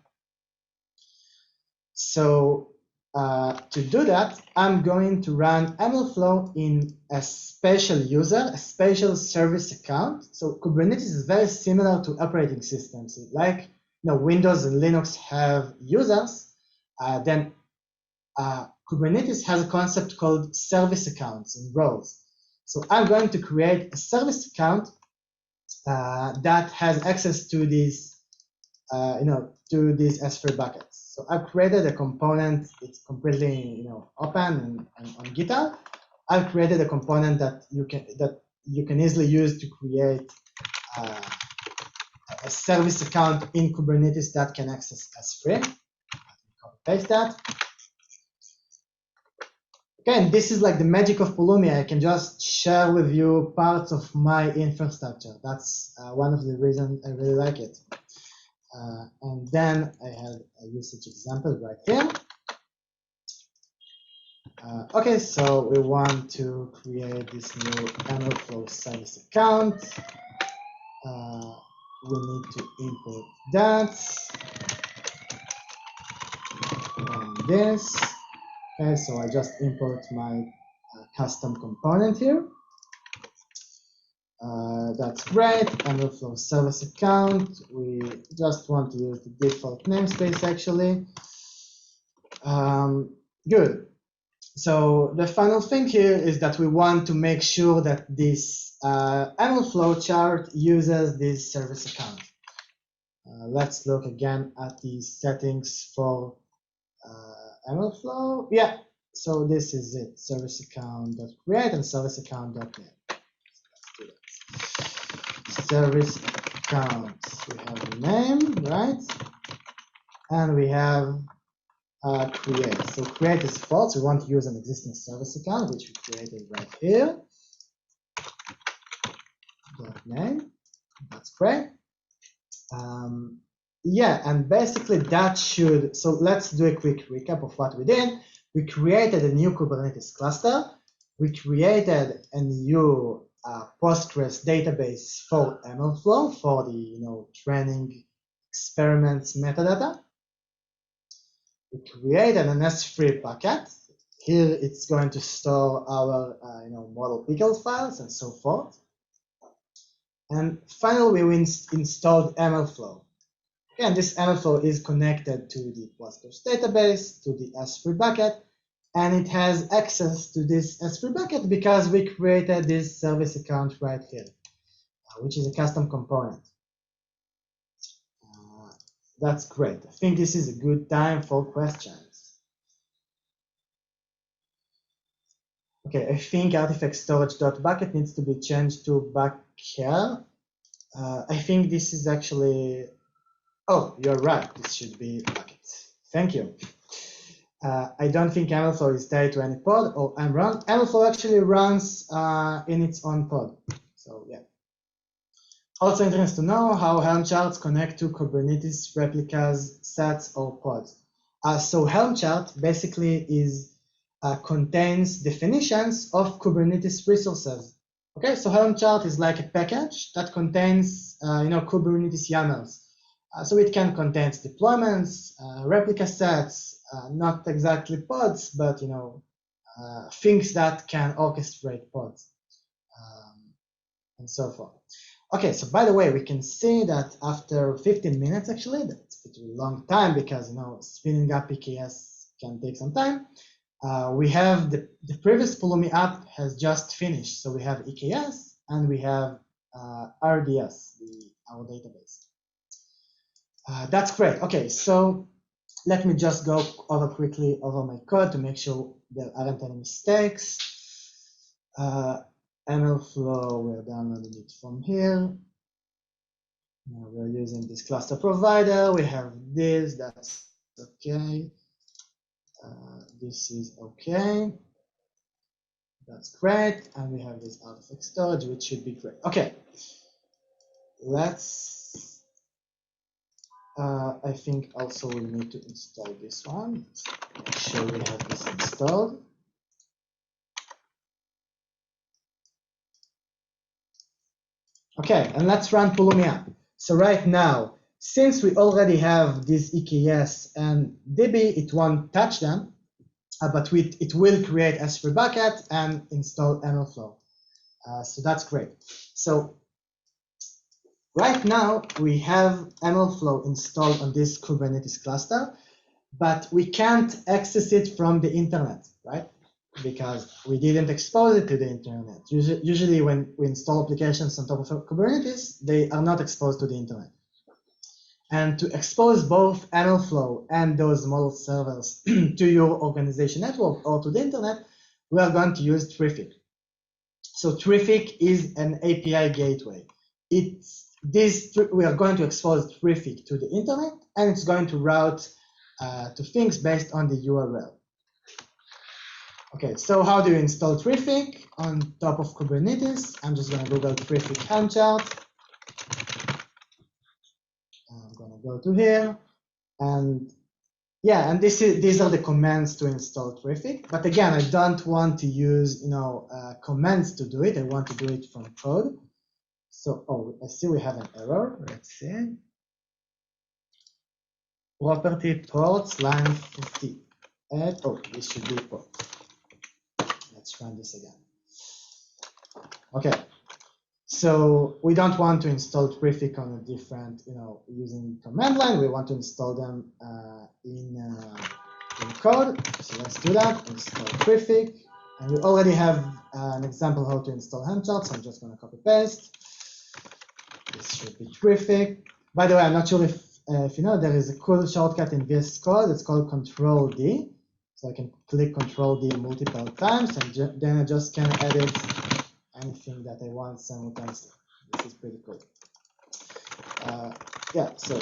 So to do that, I'm going to run MLFlow in a special user, a special service account. So Kubernetes is very similar to operating systems. Like Windows and Linux have users, then Kubernetes has a concept called service accounts and roles. So I'm going to create a service account that has access to these, to these S3 buckets. So I've created a component. It's completely, open and on GitHub. I've created a component that you can easily use to create a service account in Kubernetes that can access S3. Copy paste that. Again, this is like the magic of Pulumi. I can just share with you parts of my infrastructure. That's one of the reasons I really like it. And then I have a usage example right here. Okay, so we want to create this new MLFlow service account. We need to import that. Run this. Okay, so I just import my custom component here. That's great. MLFlow service account. We just want to use the default namespace actually. Good. So the final thing here is that we want to make sure that this MLFlow chart uses this service account. Let's look again at the settings for MLFlow. Yeah, so this is it, service account.create and service account.name. Service account, we have a name, right? And we have create. So create is false. We want to use an existing service account, which we created right here. .name. That's great. Yeah, and basically that should, so let's do a quick recap of what we did. We created a new Kubernetes cluster. We created a new Postgres database for MLFlow for the training experiments metadata. We created an S3 bucket. Here it's going to store our model pickle files and so forth. And finally, we installed MLFlow. Again, this MLFlow is connected to the Postgres database, to the S3 bucket, and it has access to this S3 bucket because we created this service account right here, which is a custom component. That's great. I think this is a good time for questions. Okay, I think artifact storage.bucket needs to be changed to bucket. I think this is actually, oh, you're right, this should be bucket. Thank you. I don't think MLFlow is tied to any pod. Oh, I'm wrong. MLFlow actually runs in its own pod. So yeah. Also interesting to know how Helm charts connect to Kubernetes replicas, sets, or pods. So Helm chart basically contains definitions of Kubernetes resources. Okay, so Helm chart is like a package that contains Kubernetes YAMLs. So it can contain deployments, replica sets, not exactly pods, but things that can orchestrate pods, and so forth. Okay, so by the way, we can see that after 15 minutes, actually, that's a pretty long time because spinning up EKS can take some time. We have the previous Pulumi app has just finished, so we have EKS and we have RDS, our database. That's great. Okay, so let me just go quickly over my code to make sure there aren't any mistakes. MLFlow, we're downloading it from here. Now we're using this cluster provider. We have this, that's okay. This is okay. That's great. And we have this artifact storage, which should be great. Okay, let's, I think also we need to install this one. Make sure we have this installed. Okay, and let's run Pulumi app. So right now, since we already have this EKS and DB, it won't touch them, but it will create S3 bucket and install MLFlow. So that's great. So right now, we have MLFlow installed on this Kubernetes cluster, but we can't access it from the internet, right? Because we didn't expose it to the internet. Usually when we install applications on top of Kubernetes, they are not exposed to the internet. And to expose both MLFlow and those model servers to your organization network or to the internet, we are going to use Traefik. So Traefik is an API gateway. We are going to expose Traefik to the internet, and it's going to route to things based on the URL. Okay, so how do you install Traefik on top of Kubernetes? I'm just going to Google Traefik Helm chart. I'm going to go to here, and yeah, and these are the commands to install Traefik. But again, I don't want to use commands to do it. I want to do it from code. So I see we have an error. Let's see. Property ports line 58. Oh, this should be port. Let's run this again. Okay, so we don't want to install Traefik on a different, using command line. We want to install them in code. So let's do that. Install Traefik, and we already have an example how to install Helm chart. So I'm just going to copy paste. This should be Traefik. By the way, I'm not sure if if you know, there is a cool shortcut in VS Code. It's called Control D. So I can click Control D multiple times, and then I just can edit anything that I want simultaneously. This is pretty cool. Yeah, so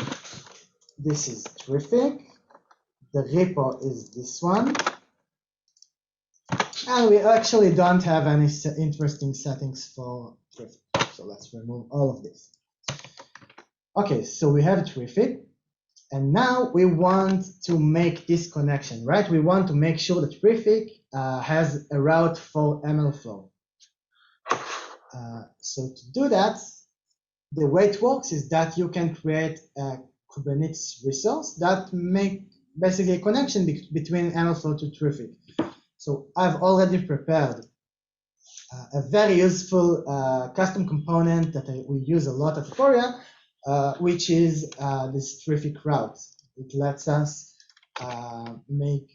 this is Traefik. The repo is this one. And we actually don't have any interesting settings for Traefik. So let's remove all of this. Okay, so we have Traefik. And now we want to make this connection, right? We want to make sure that Traefik has a route for MLFlow. So to do that, the way it works is that you can create a Kubernetes resource that make basically a connection between MLFlow to Traefik. So I've already prepared a very useful custom component that we use a lot at Aporia, which is this Traefik route. It lets us make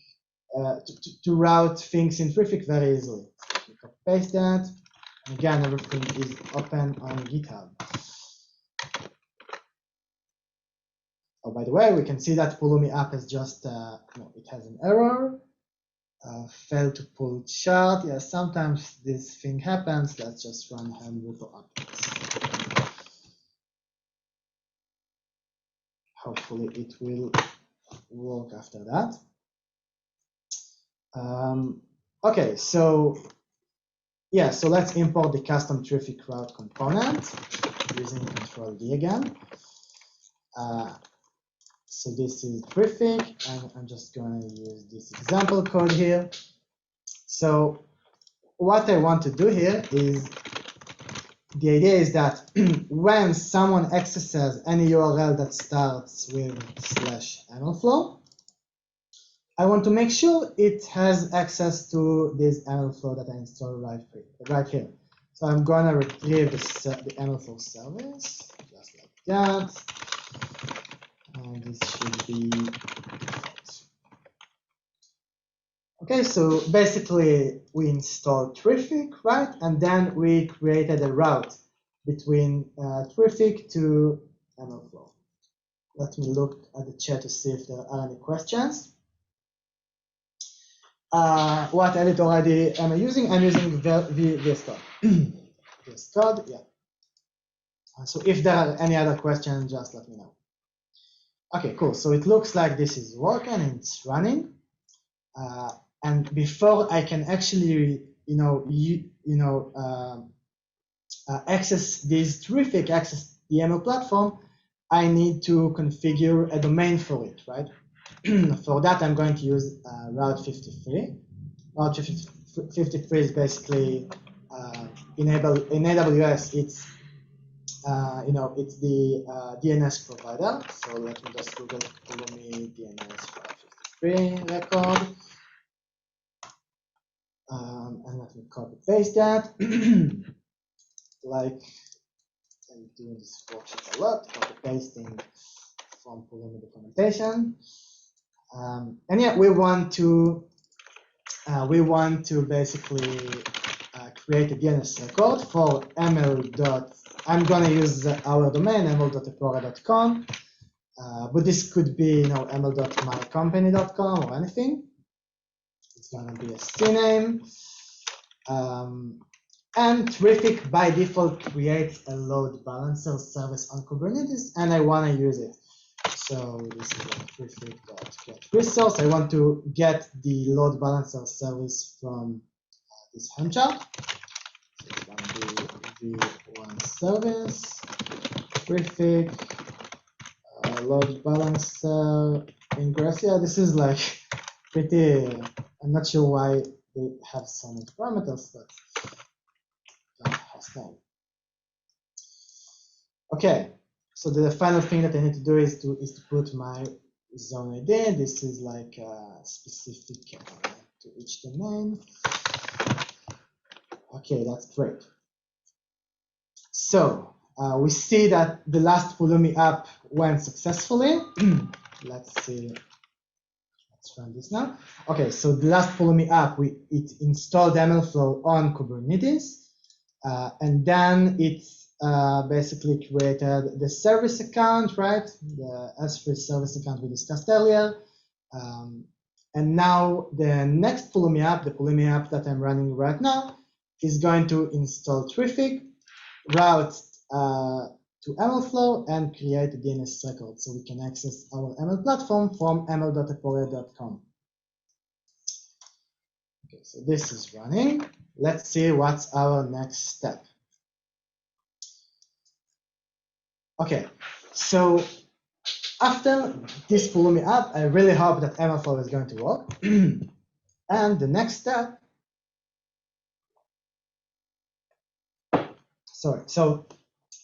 to route things in Traefik very easily. So we can paste that. And again, everything is open on GitHub. Oh, by the way, we can see that Pulumi app is just it has an error. Failed to pull chart. Yeah, sometimes this thing happens. Let's just run Helm repo updates. Hopefully it will work after that. Okay, so yeah, so let's import the custom Traefik route component using Control D again. So this is Traefik, and I'm just going to use this example code here. So what I want to do here is, the idea is that when someone accesses any URL that starts with /MLFlow, I want to make sure it has access to this MLFlow that I installed right here. So I'm going to retrieve the MLFlow service, just like that. And this should be default. Okay, so basically we installed Traefik, right? And then we created a route between Traefik to MLFlow. Let me look at the chat to see if there are any questions. What editor ID am I using? I'm using VS Code. VS Code, yeah. So if there are any other questions, just let me know. Okay, cool. So it looks like this is working and it's running. And before I can actually, access this Traefik, access the ML platform, I need to configure a domain for it, right? For that, I'm going to use Route 53. Route 53 is basically in AWS. It's it's the DNS provider. So let me just Google Pulumi DNS Route 53 record, and let me copy paste that. Like I'm doing this workshop a lot, copy pasting from Pulumi documentation. And yeah, we want to basically create a DNS record for ML. I'm gonna use our domain ml.aporia.com, but this could be ml.mycompany.com or anything. It's gonna be a CNAME. And Traefik by default creates a load balancer service on Kubernetes, and I want to use it. So this is like Traefik.get resource. I want to get the load balancer service from this Helm chart. So it's going to be v1 service, Traefik, load balancer ingress. Yeah, this is like pretty. I'm not sure why they have so many parameters, but name. Okay, so the final thing that I need to do is to put my zone ID. This is like specific to each domain. Okay, that's great. So we see that the last Pulumi app went successfully. Let's see. Let's run this now. Okay, so the last Pulumi app, it installed MLFlow on Kubernetes. And then it basically created the service account, right? The S3 service account we discussed earlier. And now the next Pulumi app, the Pulumi app that I'm running right now, is going to install Traefik, route to MLFlow, and create a DNS record so we can access our ML platform from ml.aporia.com. Okay, so this is running. Let's see what's our next step. Okay, so after this Pulumi app, I really hope that MLFlow is going to work. And the next step, so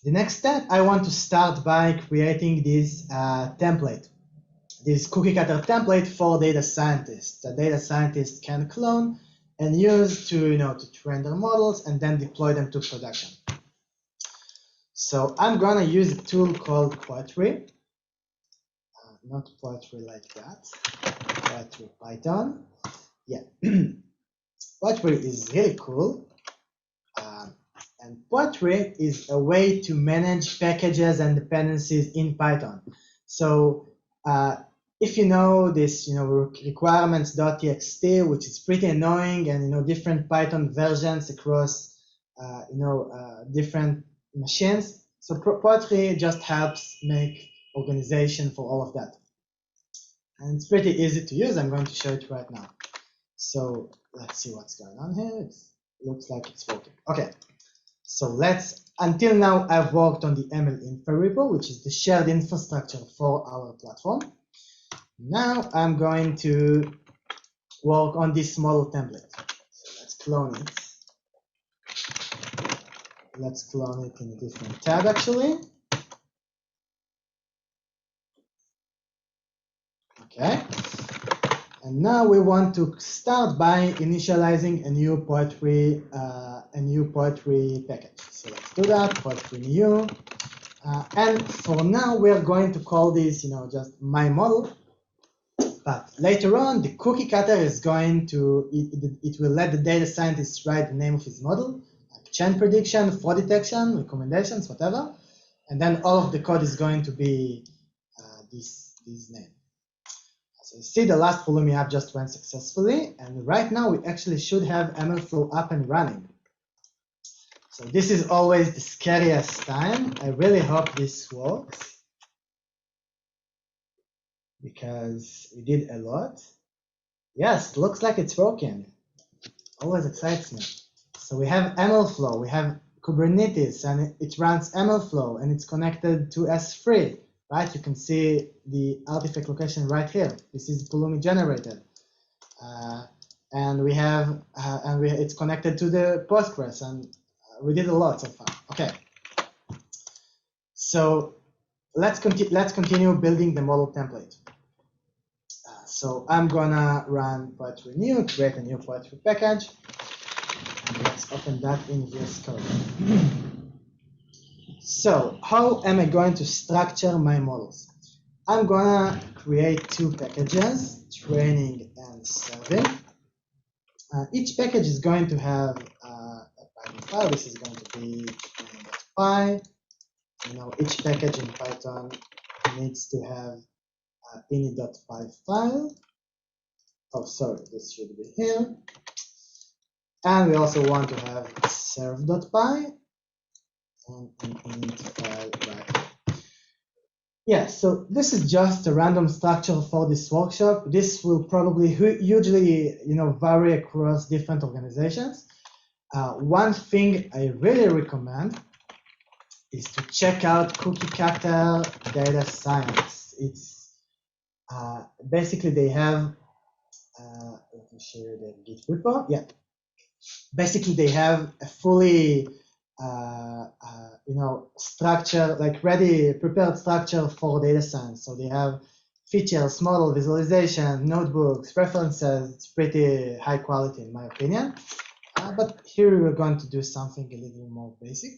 the next step, I want to start by creating this template, this Cookiecutter template for data scientists. The data scientists can clone and use to, to train their models and then deploy them to production. So I'm gonna use a tool called Poetry. Not Poetry like that, Poetry Python. Yeah, Poetry is really cool. And Poetry is a way to manage packages and dependencies in Python. So if you know this, requirements.txt, which is pretty annoying, and different Python versions across, different machines. So Poetry just helps make organization for all of that. And it's pretty easy to use. I'm going to show it right now. So let's see what's going on here. It looks like it's working. Okay. So until now, I've worked on the ML info repo, which is the shared infrastructure for our platform. Now I'm going to work on this model template. So let's clone it. Let's clone it in a different tab, actually. Okay. And now we want to start by initializing a new Poetry package. So let's do that. Poetry new. And for now, we're going to call this, just my model. But later on, the Cookiecutter is going to, it will let the data scientist write the name of his model, like chain prediction, fraud detection, recommendations, whatever. And then all of the code is going to be this name. So you see the last Pulumi app just went successfully. And right now, we actually should have MLFlow up and running. So this is always the scariest time. I really hope this works, because we did a lot. Yes, looks like it's working. Always excites me. So we have MLFlow, we have Kubernetes, and it runs MLFlow, and it's connected to S3, right? You can see the artifact location right here. This is Pulumi generated. And we have, it's connected to the Postgres, and we did a lot so far. Okay. So let's continue building the model template. So I'm gonna run Poetry new, create a new Poetry package. And let's open that in VS Code. So how am I going to structure my models? I'm gonna create two packages, training and serving. Each package is going to have a Python file. This is going to be training.py. Each package in Python needs to have ini.py file. Oh, sorry, this should be here. And we also want to have serve.py and an init file right here. Yeah, so this is just a random structure for this workshop. This will probably hugely, vary across different organizations. One thing I really recommend is to check out Cookiecutter Data Science. It's basically they have, let me show you the Git repo. Yeah, basically they have a fully, structure, like prepared structure for data science. So they have features, model, visualization, notebooks, references. It's pretty high quality in my opinion. But here we're going to do something a little more basic.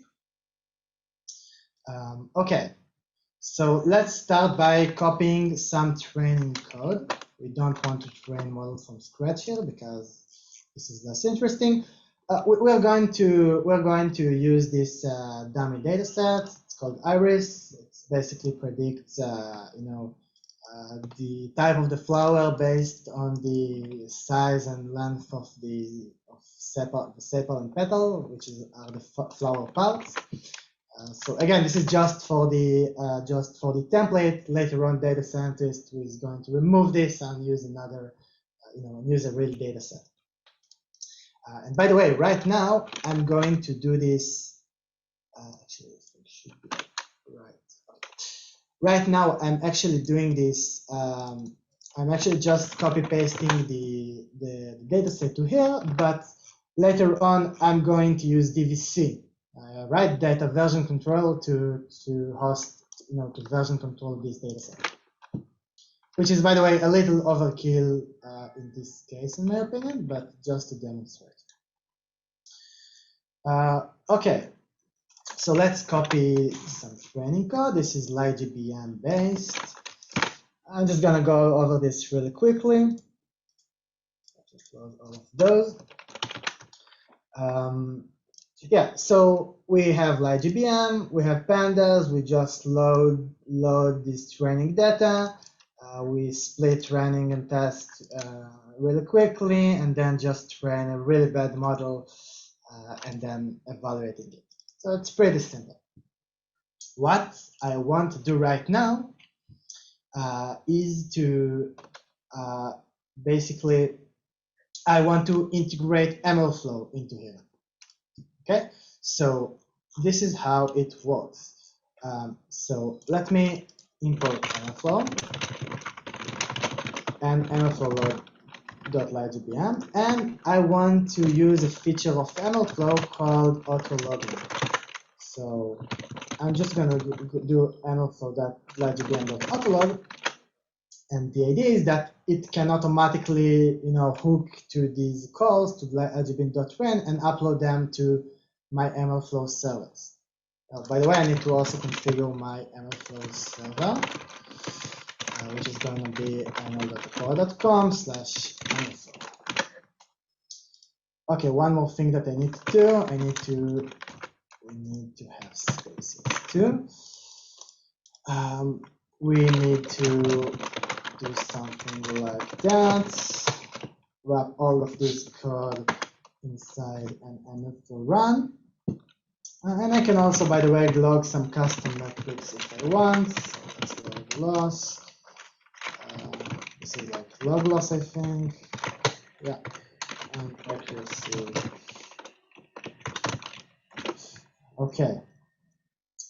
Okay. So let's start by copying some training code. We don't want to train models from scratch here because this is less interesting. we're going to use this dummy data set. It's called Iris. It basically predicts the type of the flower based on the size and length of the sepal and petal, which are the flower parts. So again, this is just for the template. Later on, data scientist is going to remove this and use another, use a real data set. And by the way, right now I'm going to do this. Actually, it should be right. Right now, I'm actually doing this. I'm actually just copy pasting the data set to here, but later on, I'm going to use DVC, right? Data version control to host, to version control this data set, which is, by the way, a little overkill in this case, in my opinion, but just to demonstrate. Okay. So let's copy some training code. This is LightGBM based. I'm just gonna go over this really quickly. Just load all of those. Yeah, so we have LightGBM, we have pandas. We just load this training data. We split training and test really quickly, and then just train a really bad model and then evaluating it. So it's pretty simple. What I want to do right now is to basically, I want to integrate MLFlow into here. Okay, so this is how it works. So let me import MLFlow and MLFlow.lightgbm, and I want to use a feature of MLFlow called auto-logging. So I'm just going to do MLFlow.lightgbm.autolog, and the idea is that it can automatically, hook to these calls to lightgbm.run and upload them to my MLFlow servers. By the way, I need to also configure my MLFlow server, which is going to be ml.aporia.com/MLFlow. Okay, one more thing that I need to do. We need to have spaces too. We need to do something like that. Wrap all of this code inside an MLFlow run. And I can also, by the way, log some custom metrics if I want. So let's log loss. This is like log loss, I think. Yeah, and accuracy. Okay,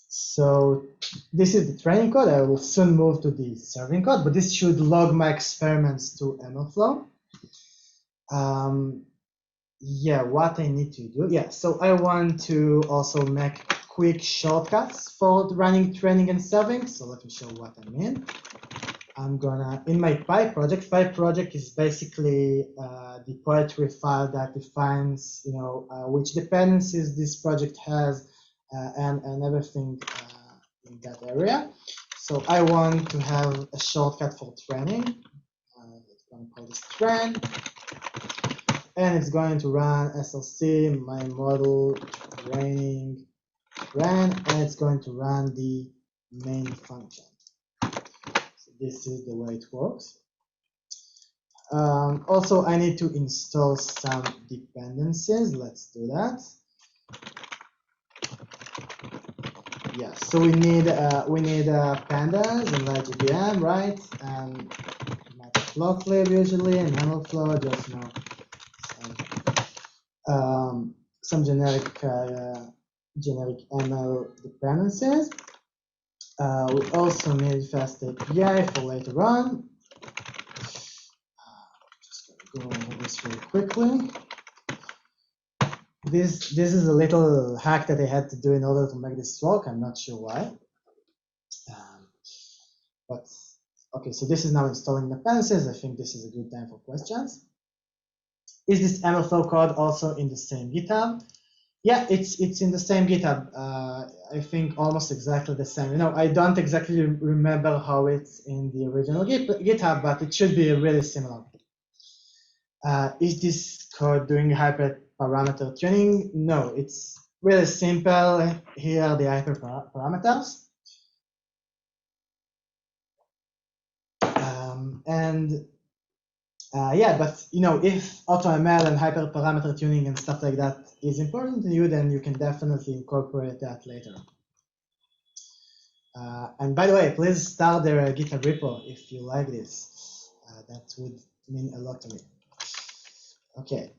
so this is the training code. I will soon move to the serving code, but this should log my experiments to MLFlow. Yeah, what I need to do. Yeah, so I want to also make quick shortcuts for running training and serving. So let me show what I mean. I'm gonna, in my PyProject is basically the poetry file that defines, which dependencies this project has and everything in that area. So I want to have a shortcut for training. I'm gonna call this train, and it's going to run SLC, my model training ran, and it's going to run the main function. This is the way it works. Also, I need to install some dependencies. Let's do that. Yeah, so we need pandas and LightGBM, right? And matplotlib usually, and MLFlow, just some generic ML dependencies. We also need fast API for later on. Just gonna go over this really quickly. This is a little hack that I had to do in order to make this work. I'm not sure why. But okay, so this is now installing dependencies. I think this is a good time for questions. Is this MLFlow code also in the same GitHub? Yeah, it's in the same GitHub. I think almost exactly the same. I don't exactly remember how it's in the original GitHub, but it should be really similar. Is this code doing parameter tuning? No, it's really simple. Here are the hyperparameters. Yeah, but if AutoML and hyperparameter tuning and stuff like that is important to you, then you can definitely incorporate that later. And by the way, please start their GitHub repo if you like this. That would mean a lot to me. Okay.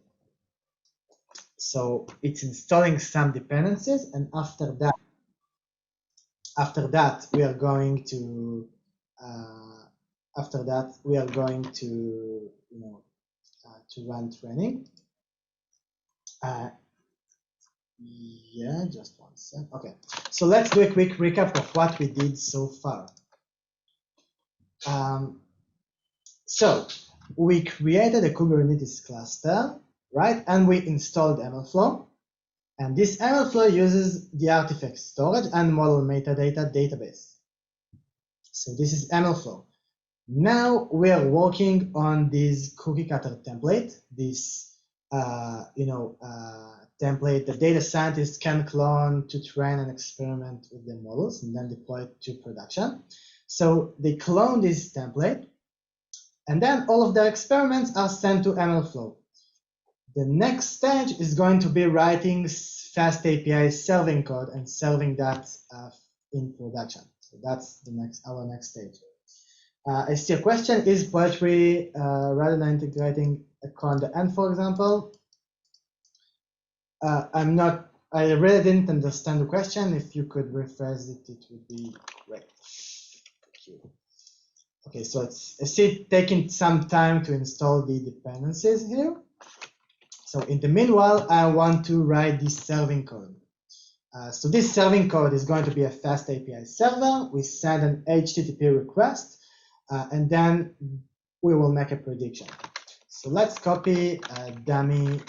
So it's installing some dependencies, and after that we are going to to run training. Yeah, just one sec. Okay, so let's do a quick recap of what we did so far. So we created a Kubernetes cluster, right? And we installed MLFlow. And this MLFlow uses the artifact storage and model metadata database. So this is MLFlow. Now we are working on this Cookiecutter template, this template the data scientists can clone to train and experiment with the models and then deploy it to production. So they clone this template, and then all of their experiments are sent to MLFlow. The next stage is going to be writing fast API serving code and serving that in production. So that's our next stage. I see a question: is poetry rather than integrating a code on the end, for example? I really didn't understand the question. If you could rephrase it, it would be great. Thank you. Okay, so I see it taking some time to install the dependencies here. So in the meanwhile, I want to write this serving code. So this serving code is going to be a fast API server. We send an HTTP request, and then we will make a prediction. So let's copy a dummy,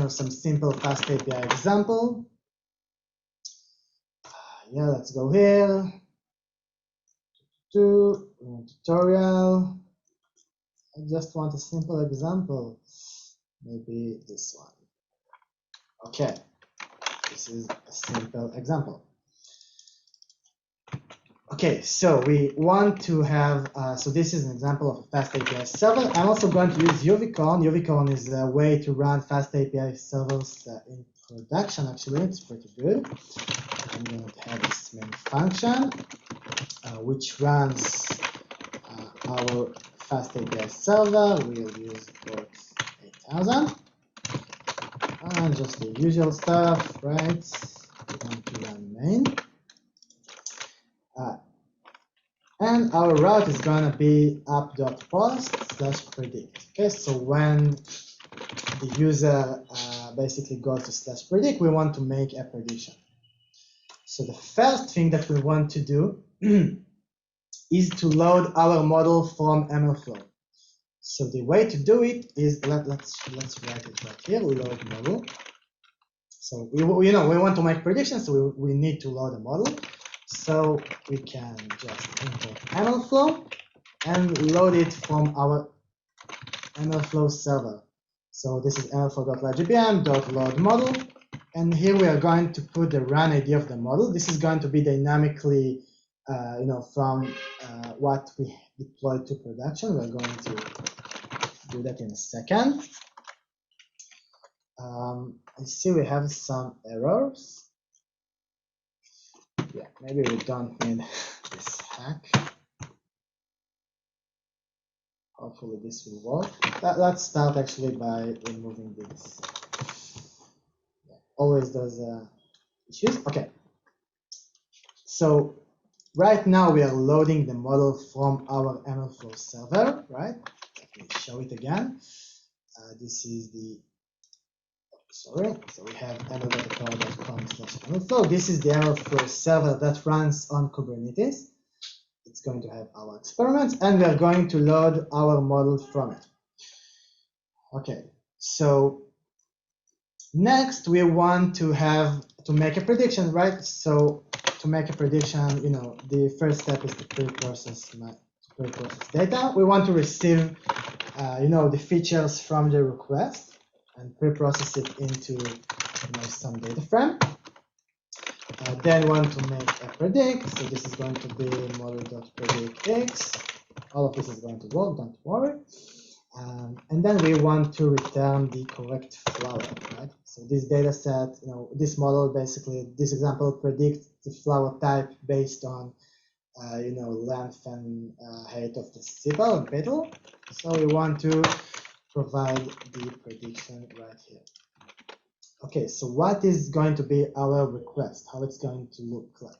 some simple fast API example. Yeah, let's go here. Tutorial. I just want a simple example. Maybe this one. Okay, this is a simple example. Okay, so we want to have, so this is an example of a fast API server. I'm also going to use UVcorn. UVcorn is a way to run fast API servers in production, actually. It's pretty good. I'm going to have this main function, which runs our fast API server. We'll use port 8000. And just the usual stuff, right? We want to run main. And our route is going to be app.post/predict. Okay, so when the user basically goes to /predict, we want to make a prediction. So the first thing that we want to do is to load our model from MLFlow. So the way to do it is let's write it right here. Load model. So we want to make predictions, so we need to load a model. So we can just import MLFlow and load it from our MLFlow server. So this is mlflow.lightgbm.load model, and here we are going to put the run ID of the model. This is going to be dynamically, from what we deployed to production. We're going to do that in a second. I see we have some errors. Yeah, maybe we don't need this hack. Hopefully this will work. Let's start actually by removing this. Yeah, always those issues. Okay. So right now we are loading the model from our MLFlow server, right? Let me show it again. This is the so we have ml.aporia.com/MLFlow. This is the MLFlow server that runs on Kubernetes. It's going to have our experiments, and we are going to load our model from it. Okay, so next we want to make a prediction, right? So to make a prediction, the first step is to pre-process data. We want to receive, the features from the request. and pre-process it into some data frame. Then want to make a predict. So this is going to be model.predictx. All of this is going to work, don't worry. And then we want to return the correct flower, right? So this data set, this model basically, this example predicts the flower type based on, length and height of the sepal and petal. So we want to provide the prediction right here. Okay, so what is going to be our request? How it's going to look like?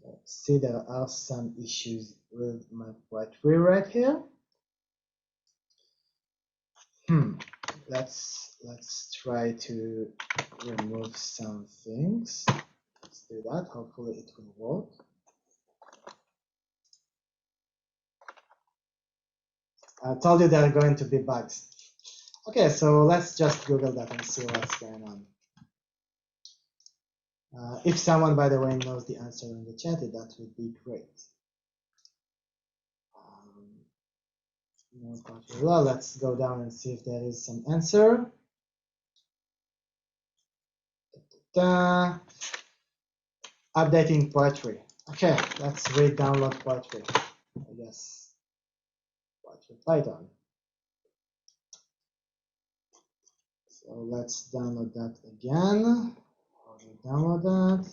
Let's see, there are some issues with my poetry right here. Let's try to remove some things. Let's do that. Hopefully it will work. I told you there are going to be bugs. Okay, so let's just Google that and see what's going on. If someone, by the way, knows the answer in the chat, that would be great. Well, let's go down and see if there is some answer. Updating poetry. Okay, let's read download poetry. I guess poetry Python. So let's download that again. How do you download that?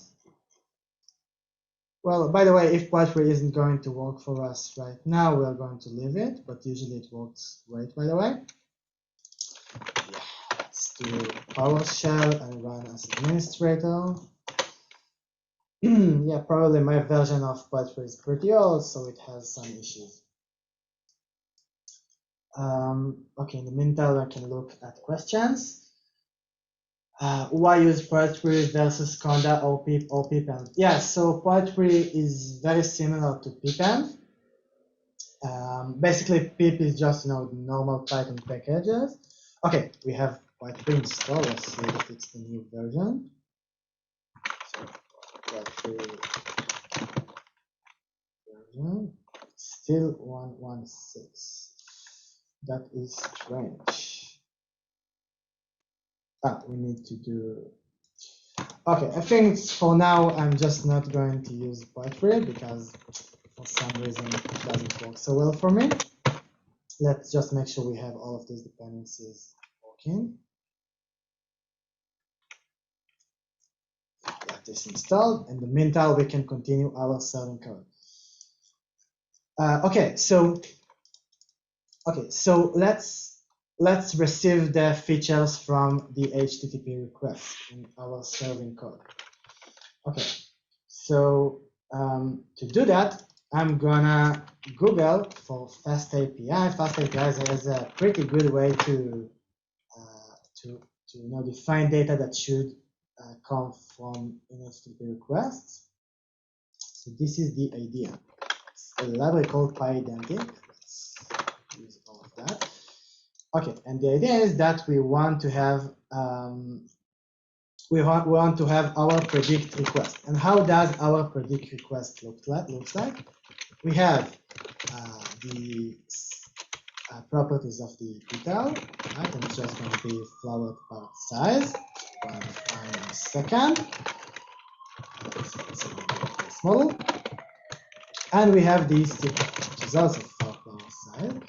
Well, by the way, if poetry isn't going to work for us right now, we're going to leave it, but usually it works great, by the way. Yeah, let's do PowerShell and run as administrator. Yeah, probably my version of poetry is pretty old, so it has some issues. Okay, in the meantime, I can look at questions. Why use poetry versus Conda or Pipenv? Yeah, so poetry is very similar to Pipenv. Basically, pip is just normal Python packages. Okay, we have poetry installed. Let's see if it's the new version. So poetry version still 1.16. That is strange. We need to do. Okay, I think for now I'm just not going to use poetry because for some reason it doesn't work so well for me. Let's just make sure we have all of these dependencies working. That is installed. In the meantime, we can continue our serving code. Okay, so let's receive the features from the HTTP request in our serving code. Okay, so to do that, I'm gonna Google for Fast API. Fast API is a pretty good way to define data that should come from an HTTP requests. So this is the idea. It's a library called PyIdentic. Let's use all of that. Okay, and the idea is that we want to have our predict request. And how does our predict request looks like? We have the properties of the detail, right? And it's just going to be flower part size, 1 second. This model. And we have the sepal, which is also flower size.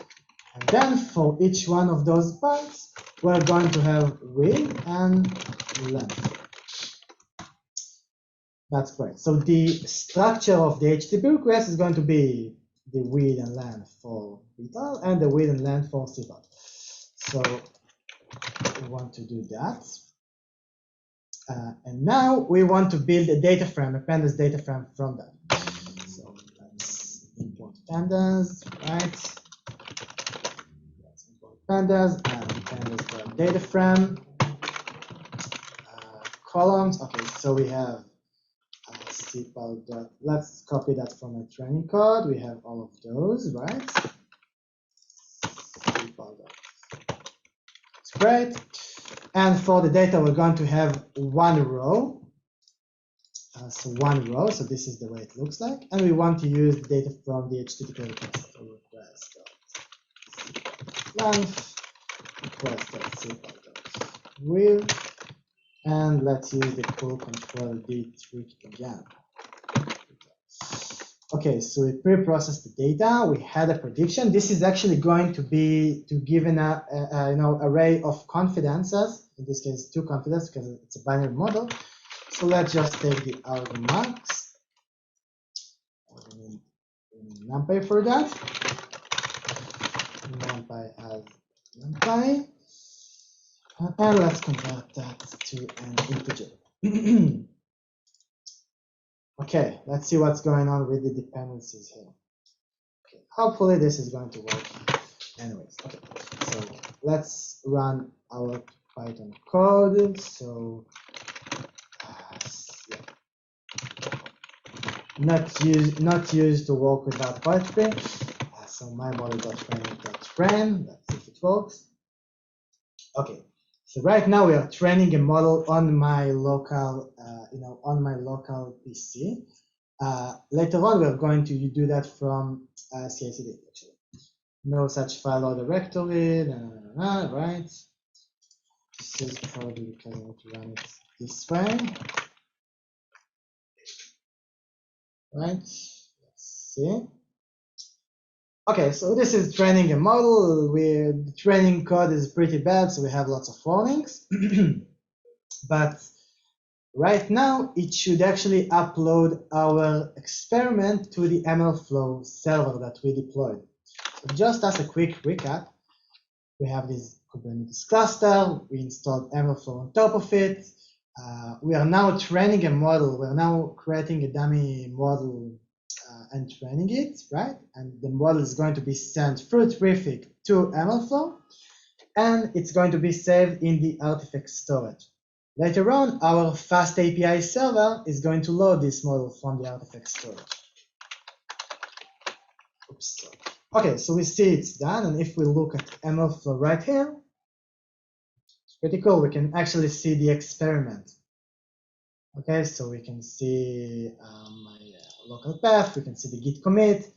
And then for each one of those parts, we're going to have width and length. That's great. So the structure of the HTTP request is going to be the width and length for vital and the width and length for sepal. So we want to do that. And now we want to build a data frame, a pandas data frame from that. So let's import pandas, right? Let's import pandas and pandas data frame. Columns. Okay, so we have sepal. Let's copy that from a training code. We have all of those, right? Sepal. That's great. And for the data, we're going to have one row. So one row. So this is the way it looks like. And we want to use the data from the HTTP request. length request.sepal.with, and let's use the cool control D trick again. Okay, so we pre-processed the data. We had a prediction. This is actually going to be to give an array of confidences. In this case, 2 confidences because it's a binary model. So let's just take the argmax. We need NumPy for that. NumPy as NumPy, and let's convert that to an integer. Okay, let's see what's going on with the dependencies here. Okay, hopefully this is going to work. Anyways, okay, so let's run our Python code. So not used to work without Python. So my model.training.ran. Let's see if it works. Okay, so right now we are training a model on my local, on my local PC. Later on, we're going to do that from CI/CD actually. No such file or directory, right? This is probably because I want to run it this way. Right, let's see. Okay, so this is training a model. The training code is pretty bad, so we have lots of warnings. But right now, it should actually upload our experiment to the MLFlow server that we deployed. So just as a quick recap, we have this Kubernetes cluster. We installed MLFlow on top of it. We are now training a model. We're now creating a dummy model and training it, right? And the model is going to be sent through Traefik to MLFlow, and it's going to be saved in the artifact storage. Later on, our fast API server is going to load this model from the artifact storage. Oops. Okay, so we see it's done, and if we look at MLFlow right here, it's pretty cool. We can actually see the experiment. Okay, so we can see my local path. We can see the git commit.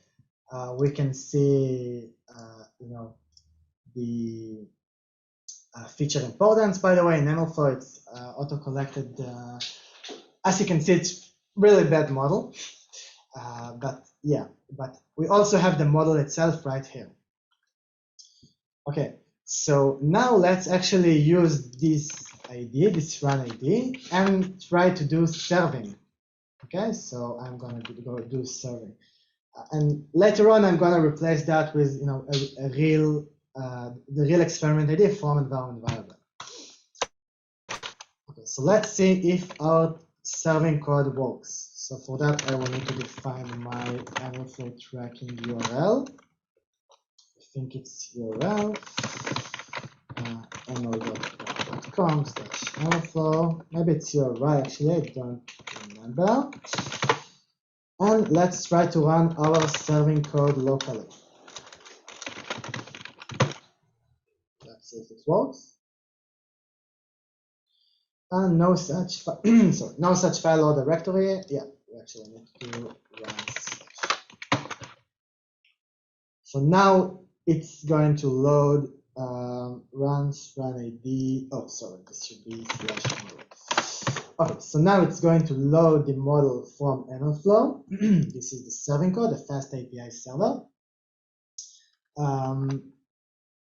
We can see, the feature importance. By the way, in MLFlow, it's auto-collected. As you can see, it's really bad model. But we also have the model itself right here. Okay, so now let's actually use this ID, this run ID, and try to do serving. Okay, so I'm going to go do serving, and later on I'm going to replace that with the real experiment ID from environment variable. Okay, so let's see if our serving code works. So for that I will need to define my MLFlow tracking URL. I think it's URL ml.com/MLFlow. Maybe it's URI actually, I don't remember. And let's try to run our serving code locally. Let's see if it works. And no such no such file or directory. Yeah, we actually need to run such. So now it's going to load run ID. Oh, sorry, this should be /. Okay, so now it's going to load the model from MLFlow. This is the serving code, the fast API server.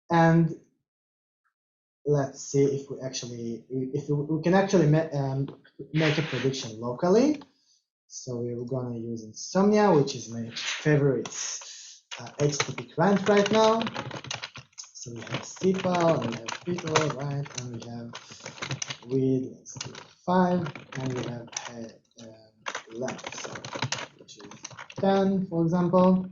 And let's see if we can actually make a prediction locally. So we're going to use Insomnia, which is my favorite HTTP client right now. So we have cpal, and we have people, right? And we have with, let's do 5, and we have length, so, which is 10, for example.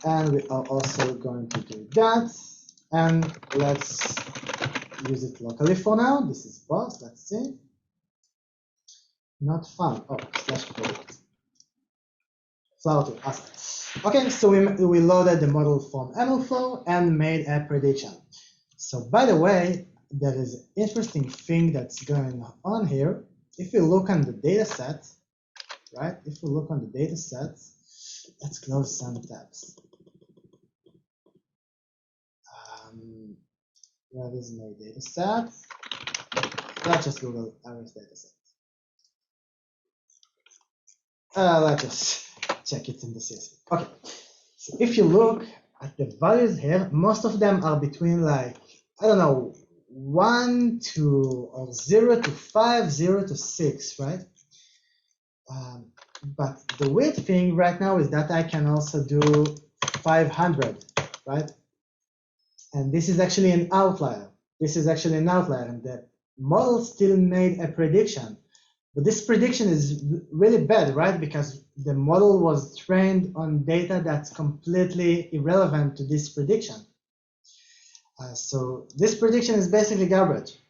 And we are also going to do that. And let's use it locally for now. This is boss, let's see. Not found. Oh, /product. Flow to us. Okay, so we loaded the model from MLFlow and made a prediction. So by the way, there is an interesting thing that's going on here. If you look on the data set, right? If you look on the data set, let's close some tabs. Where is my data set? Let's just Google Iris data set. Let's just check it in the CSV. Okay, so if you look at the values here, most of them are between like, I don't know, 1 to or 0 to 5, 0 to 6, right? But the weird thing right now is that I can also do 500, right? And this is actually an outlier. This is actually an outlier, and the model still made a prediction. But this prediction is really bad, right? Because the model was trained on data that's completely irrelevant to this prediction. So this prediction is basically garbage.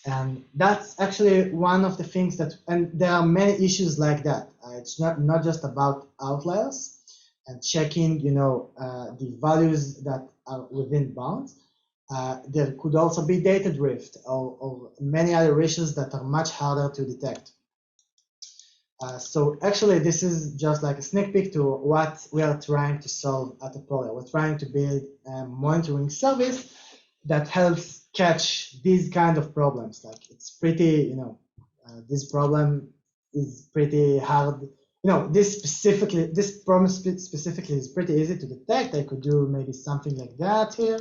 And that's actually one of the things that, and there are many issues like that. It's not just about outliers and checking, the values that are within bounds. There could also be data drift or many other issues that are much harder to detect. So actually, this is just like a sneak peek to what we are trying to solve at Aporia. We're trying to build a monitoring service that helps catch these kind of problems. Like it's pretty, this problem is pretty hard. This problem specifically is pretty easy to detect. I could do maybe something like that here,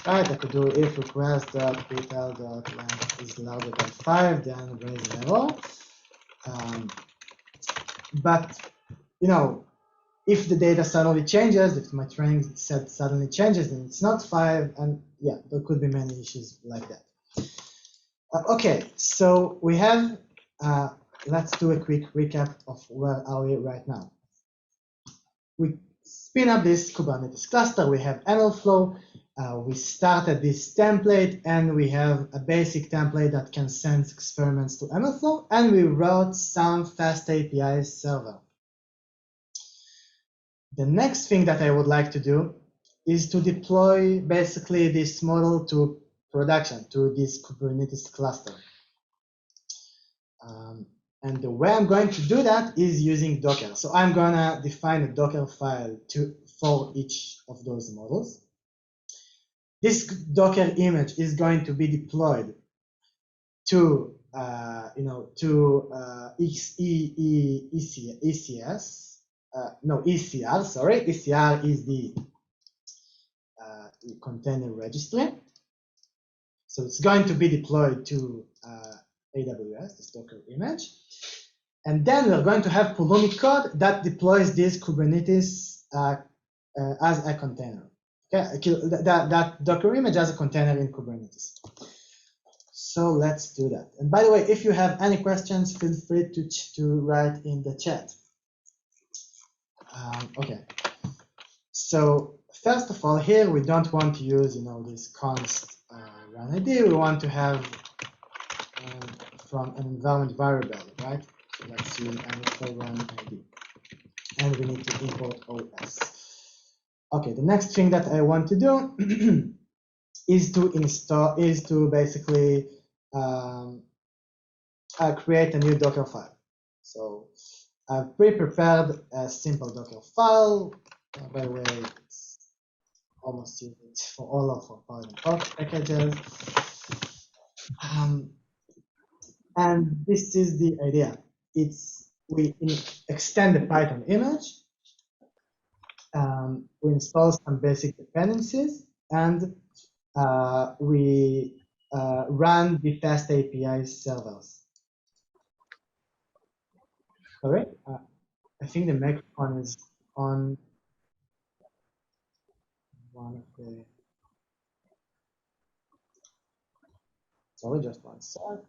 right? I could do if request.detail.length is larger than 5, then raise an error. But if the data suddenly changes, if my training set suddenly changes, then it's not 5, and yeah, there could be many issues like that. Okay, so we have, let's do a quick recap of where are we right now. We spin up this Kubernetes cluster, we have MLFlow, we started this template, and we have a basic template that can send experiments to MLFlow, and we wrote some fast API server. The next thing that I would like to do is to deploy basically this model to production, to this Kubernetes cluster. And the way I'm going to do that is using Docker. So I'm going to define a Docker file for each of those models. This Docker image is going to be deployed to ECR, sorry. ECR is the container registry. So it's going to be deployed to AWS, this Docker image. And then we're going to have Pulumi code that deploys this Kubernetes as a container. Okay, that Docker image as a container in Kubernetes. So let's do that. And by the way, if you have any questions, feel free to write in the chat. Okay. So first of all, here we don't want to use this const run ID. We want to have from an environment variable, right? So let's use MLFlow run ID, and we need to import OS. Okay, the next thing that I want to do is to basically create a new Docker file. So I've pre-prepared a simple Docker file. By the way, it's almost used for all of our Python packages. And this is the idea. We extend the Python image. We install some basic dependencies, and we run the fast API servers. Sorry, I think the microphone is on one of the. Sorry, just one sec.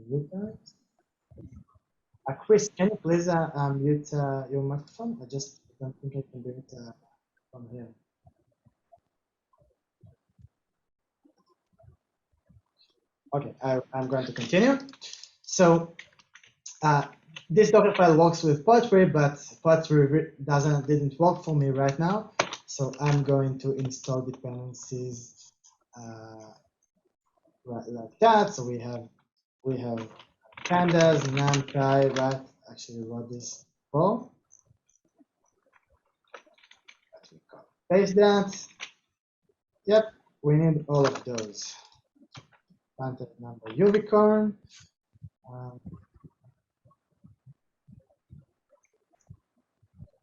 Mute that. Chris, can you please mute your microphone? I just don't think I can do it from here. Okay, I'm going to continue. So this Docker file works with Poetry, but Poetry didn't work for me right now. So I'm going to install dependencies right like that. So we have pandas, numpy, right? Actually wrote this before. Paste that. Yep. we need all of those. Contact number unicorn.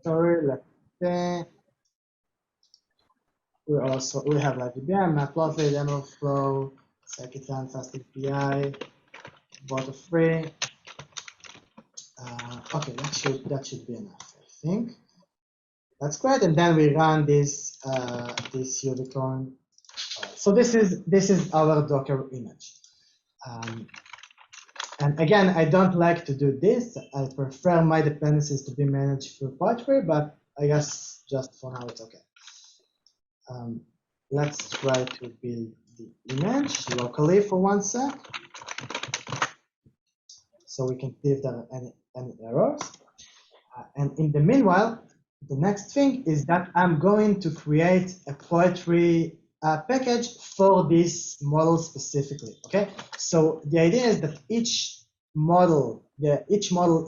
Sorry, let's say we have like IBM, MLFlow, MLFlow, scikit-learn, fast API, both free. Okay, that should be enough, I think. That's great, and then we run this this unicorn. So this is our Docker image. And again, I don't like to do this. I prefer my dependencies to be managed through Poetry, but I guess just for now it's okay. Let's try to build the image locally for 1 sec, so we can see if there are any errors. And in the meanwhile, the next thing is that I'm going to create a Poetry package for this model specifically. Okay, so the idea is that each model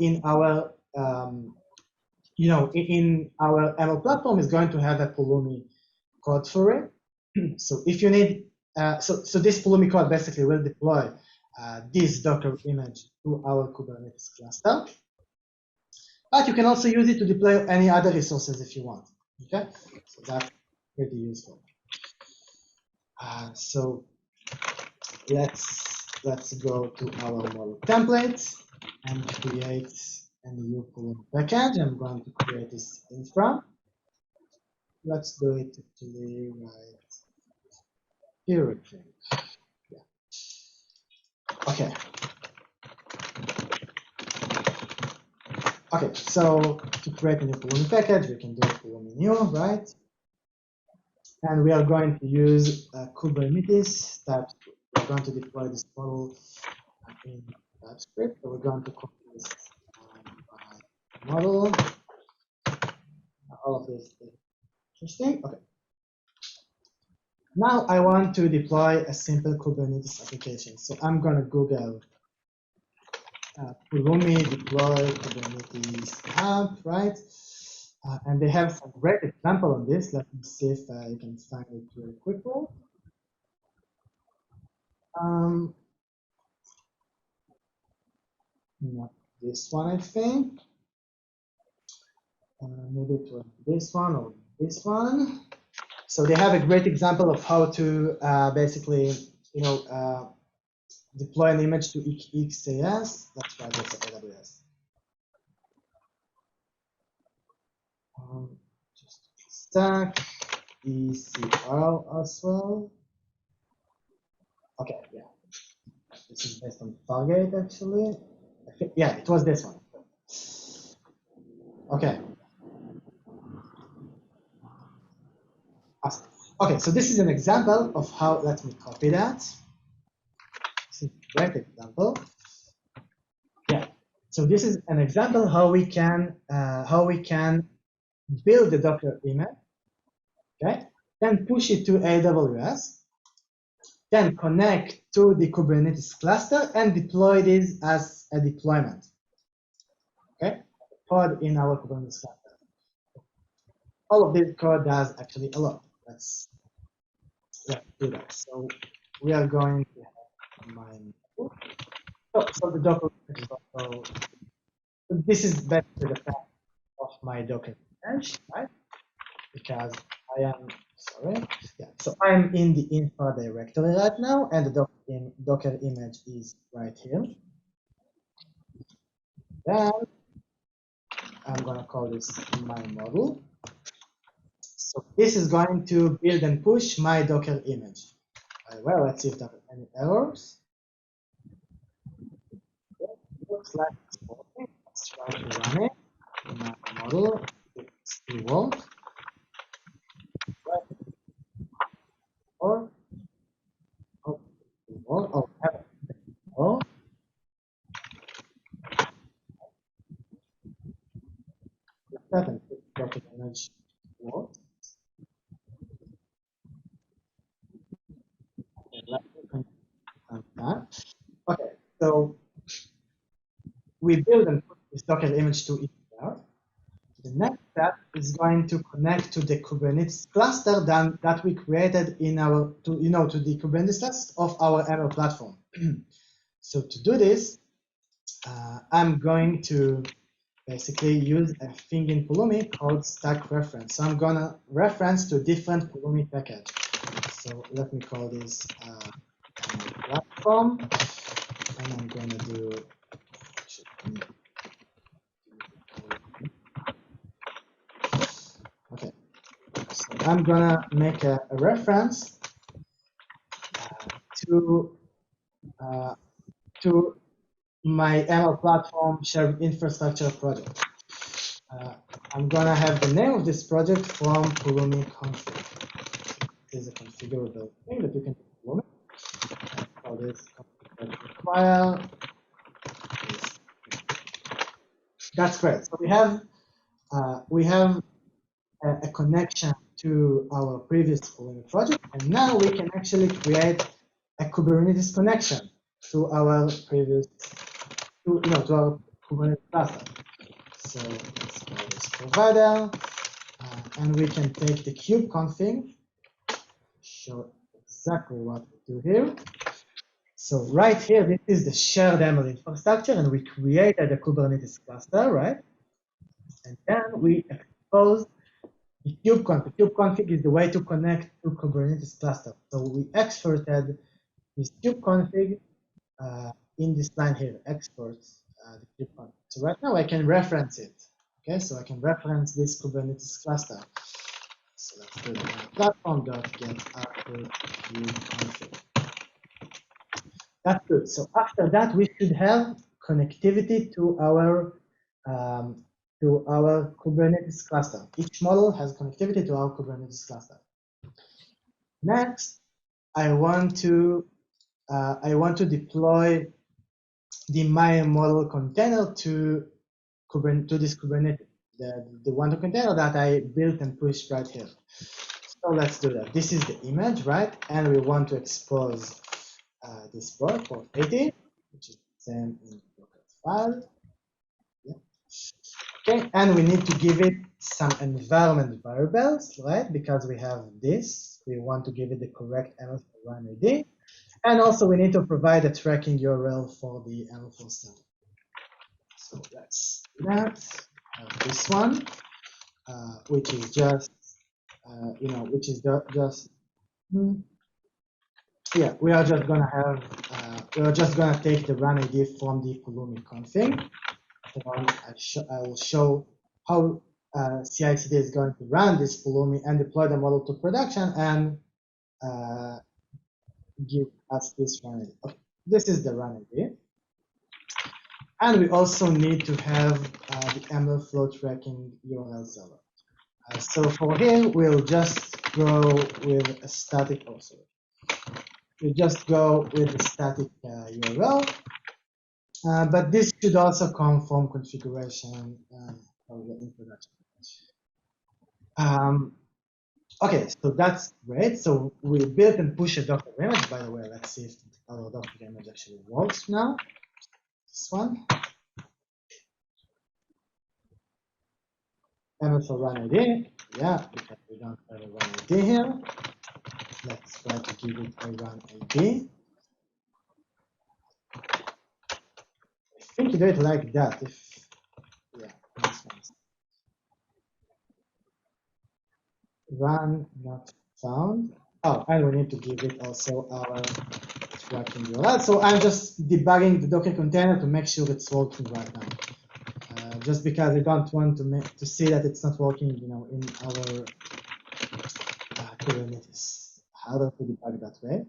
in our in our ML platform is going to have a Pulumi code for it. So if you need, so this Pulumi code basically will deploy this Docker image to our Kubernetes cluster. But you can also use it to deploy any other resources if you want. Okay, so that's pretty useful. So let's go to our model templates and create a new Pulumi package. I'm going to create this infra. Let's do it actually right here, I think. Yeah. Okay. Okay, so to create a new Pulumi package, we can do Pulumi new, right? And we are going to use Kubernetes TypeScript. We're going to deploy this model in TypeScript. So we're going to call this model. All of this is interesting. Okay. Now I want to deploy a simple Kubernetes application. So I'm going to Google Pulumi deploy Kubernetes app, right? And they have some great example on this. Let me see if I can find it really quickly. Not this one, I think. Maybe it was this one or this one. So they have a great example of how to basically, deploy an image to XAS. That's right, that's AWS. Just stack ECR as well. Okay, yeah. This is based on Fargate actually. I think, yeah, it was this one. Okay. Okay, so this is an example of how, let me copy that. This is a great example. Yeah, so this is an example how we can build the Docker image, okay? Then push it to AWS, then connect to the Kubernetes cluster and deploy this as a deployment, okay? Code in our Kubernetes cluster. All of this code does actually a lot. Let's do that. So we are going to have mine. So the Docker is also, so this is basically the path of my Docker image, right? Because I am, sorry, yeah. So I'm in the infra directory right now, and the Docker image is right here. Then I'm gonna call this my model. So this is going to build and push my Docker image. Well, let's see if there are any errors. Looks like it's working. Let's try to run it. My model, it still won't. Or have it. Oh. What happened? Docker image works. Okay, so we build and put this Docker image to ECR. The next step is going to connect to the Kubernetes cluster that we created in our, to the Kubernetes cluster of our ML platform. So to do this, I'm going to basically use a thing in Pulumi called stack reference. So I'm gonna reference to a different Pulumi package. So let me call this platform, and I'm gonna do. Okay, so I'm gonna make a reference to my ML platform shared infrastructure project. I'm gonna have the name of this project from Pulumi config. This is a configurable thing that you can do in Pulumi. Call this config require. That's great. So we have a connection to our previous Pulumi project, and now we can actually create a Kubernetes connection to our previous, to our Kubernetes cluster. So let's call this provider, and we can take the kube config, show exactly what we do here. So right here, this is the shared ML infrastructure, and we created a Kubernetes cluster, right? And then we expose the kube config. Kube config is the way to connect to Kubernetes cluster. So we exported this kube config in this line here, exports the kube config. So right now I can reference it. Okay, so I can reference this Kubernetes cluster. So let's do that. Platform.get output kube config. That's good. So after that, we should have connectivity to our Kubernetes cluster. Each model has connectivity to our Kubernetes cluster. Next, I want to deploy the my model container to this Kubernetes, the one container that I built and pushed right here. So let's do that. This is the image, right? And we want to expose this port 80, which is the same in the file. Yeah. Okay, and we need to give it some environment variables, right? Because we have this, we want to give it the correct MLFlow run ID, and also we need to provide a tracking URL for the MLFlow server. So let's do that. This one, which is just, yeah, we are just gonna have, we are just gonna take the run ID from the Pulumi config. I will show how CI/CD is going to run this Pulumi and deploy the model to production and give us this run ID. Okay, this is the run ID. And we also need to have the MLFlow tracking URL server. So for here, we'll just go with a static also. We just go with a static URL, but this should also come from configuration of the introduction. Okay, so that's great. So we built and push a Docker image. By the way, let's see if our Docker image actually works now. This one. MLFlow run ID. Yeah, because we don't have a run ID here. Let's try to give it a run ID. I think you do it like that. If yeah, this one. Run not found. Oh, and we need to give it also our tracking URL. So I'm just debugging the Docker container to make sure it's working right now. Just because I don't want to see that it's not working, in our Kubernetes. How do we debug that way?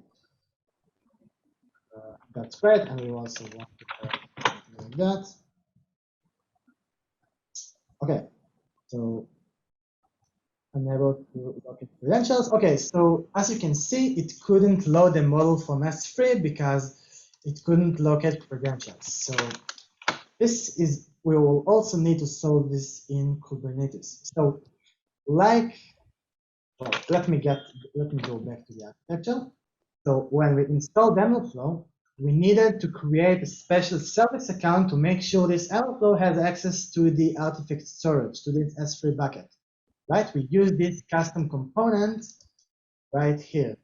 That's great, and we also want to have something like that. Okay, so unable to locate credentials. Okay, so as you can see, it couldn't load the model from S3 because it couldn't locate credentials. So this is, we will also need to solve this in Kubernetes. So well, let me go back to the architecture. So when we install MLFlow, we needed to create a special service account to make sure this MLFlow has access to the artifact storage, to this S3 bucket, right? We use this custom component right here.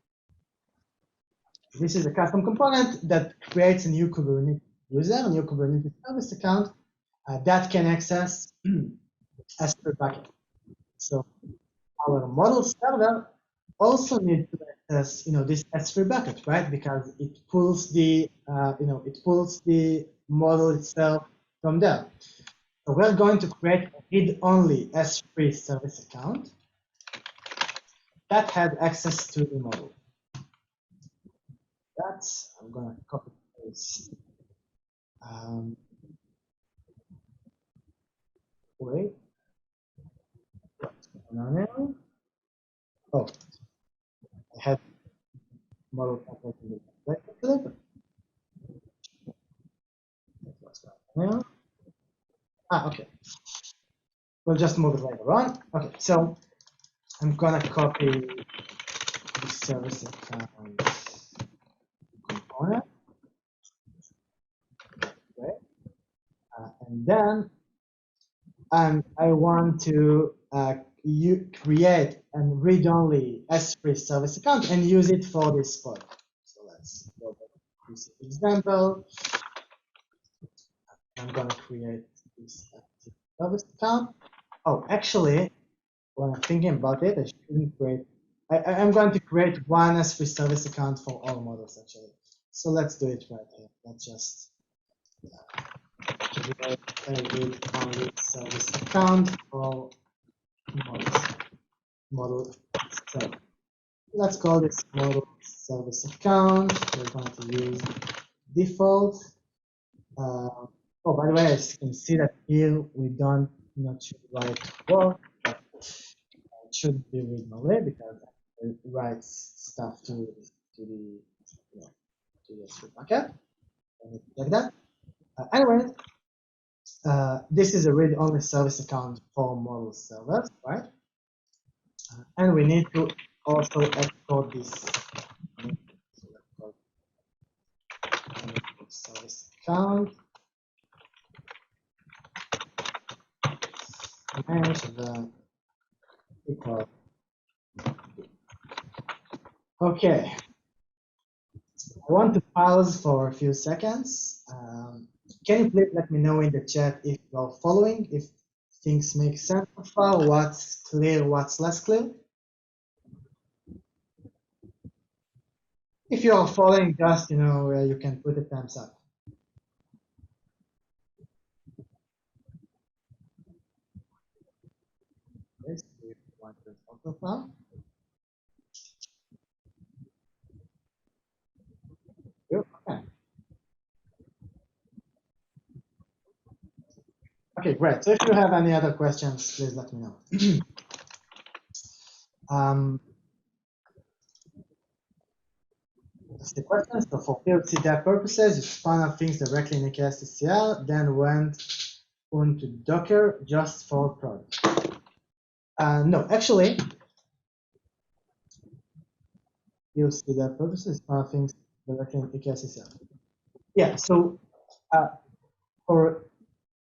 This is a custom component that creates a new Kubernetes user, a new Kubernetes service account that can access S3 bucket. So our model server also needs to access, this S3 bucket, right? Because it pulls the, model itself from there. So we're going to create a read-only S3 service account that has access to the model. I'm gonna copy this. Wait. What's going on now? Oh, I had model template in the template. What's going on now? Okay. We'll just move it later on. Okay, so I'm gonna copy the service account component. Okay. And then I want to create a read-only S3 service account and use it for this pod. So let's go back to this example. I'm going to create this service account. Oh, actually, when I'm thinking about it, I shouldn't create. I'm going to create one S3 service account for all models, actually. So let's do it right here. Let's just create a read-only service account for model server. Let's call this model service account. We're going to use default. Oh, by the way, as you can see that here we don't not sure why it works, but it should be read-only because it writes stuff to the S3 bucket and like that. Anyway, this is a read-only service account for model servers, right? And we need to also export this service account. Manage the record. Okay. I want to pause for a few seconds. Can you please let me know in the chat if you're following, if things make sense so far, what's clear, what's less clear? If you're following, just, you can put a thumbs up. Okay, so we want to photo now. Okay. Okay, great. So if you have any other questions, please let me know. That's the question. So for POC dev purposes, you spun up things directly in AKS TCL, then went onto Docker just for prod. No, actually, POC dev purposes, spun up things directly in AKS TCL. Yeah, so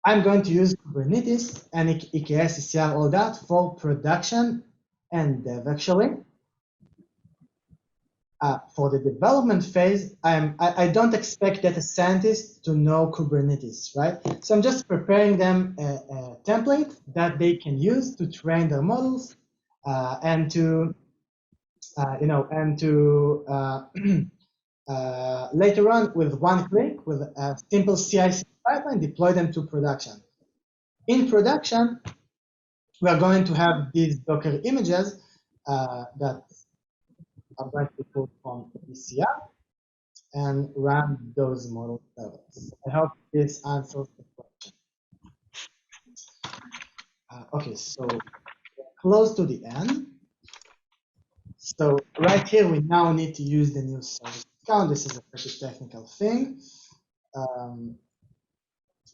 I'm going to use Kubernetes and EKS, TCL, all that for production and dev, actually. For the development phase, I don't expect data scientists to know Kubernetes, right? So I'm just preparing them a template that they can use to train their models and to, later on, with one click, with a simple CI/CD pipeline, deploy them to production. In production, we are going to have these Docker images that are going to be pulled from ECR and run those model servers. I hope this answers the question. Okay, so close to the end. So right here, we now need to use the new service account. This is a pretty technical thing.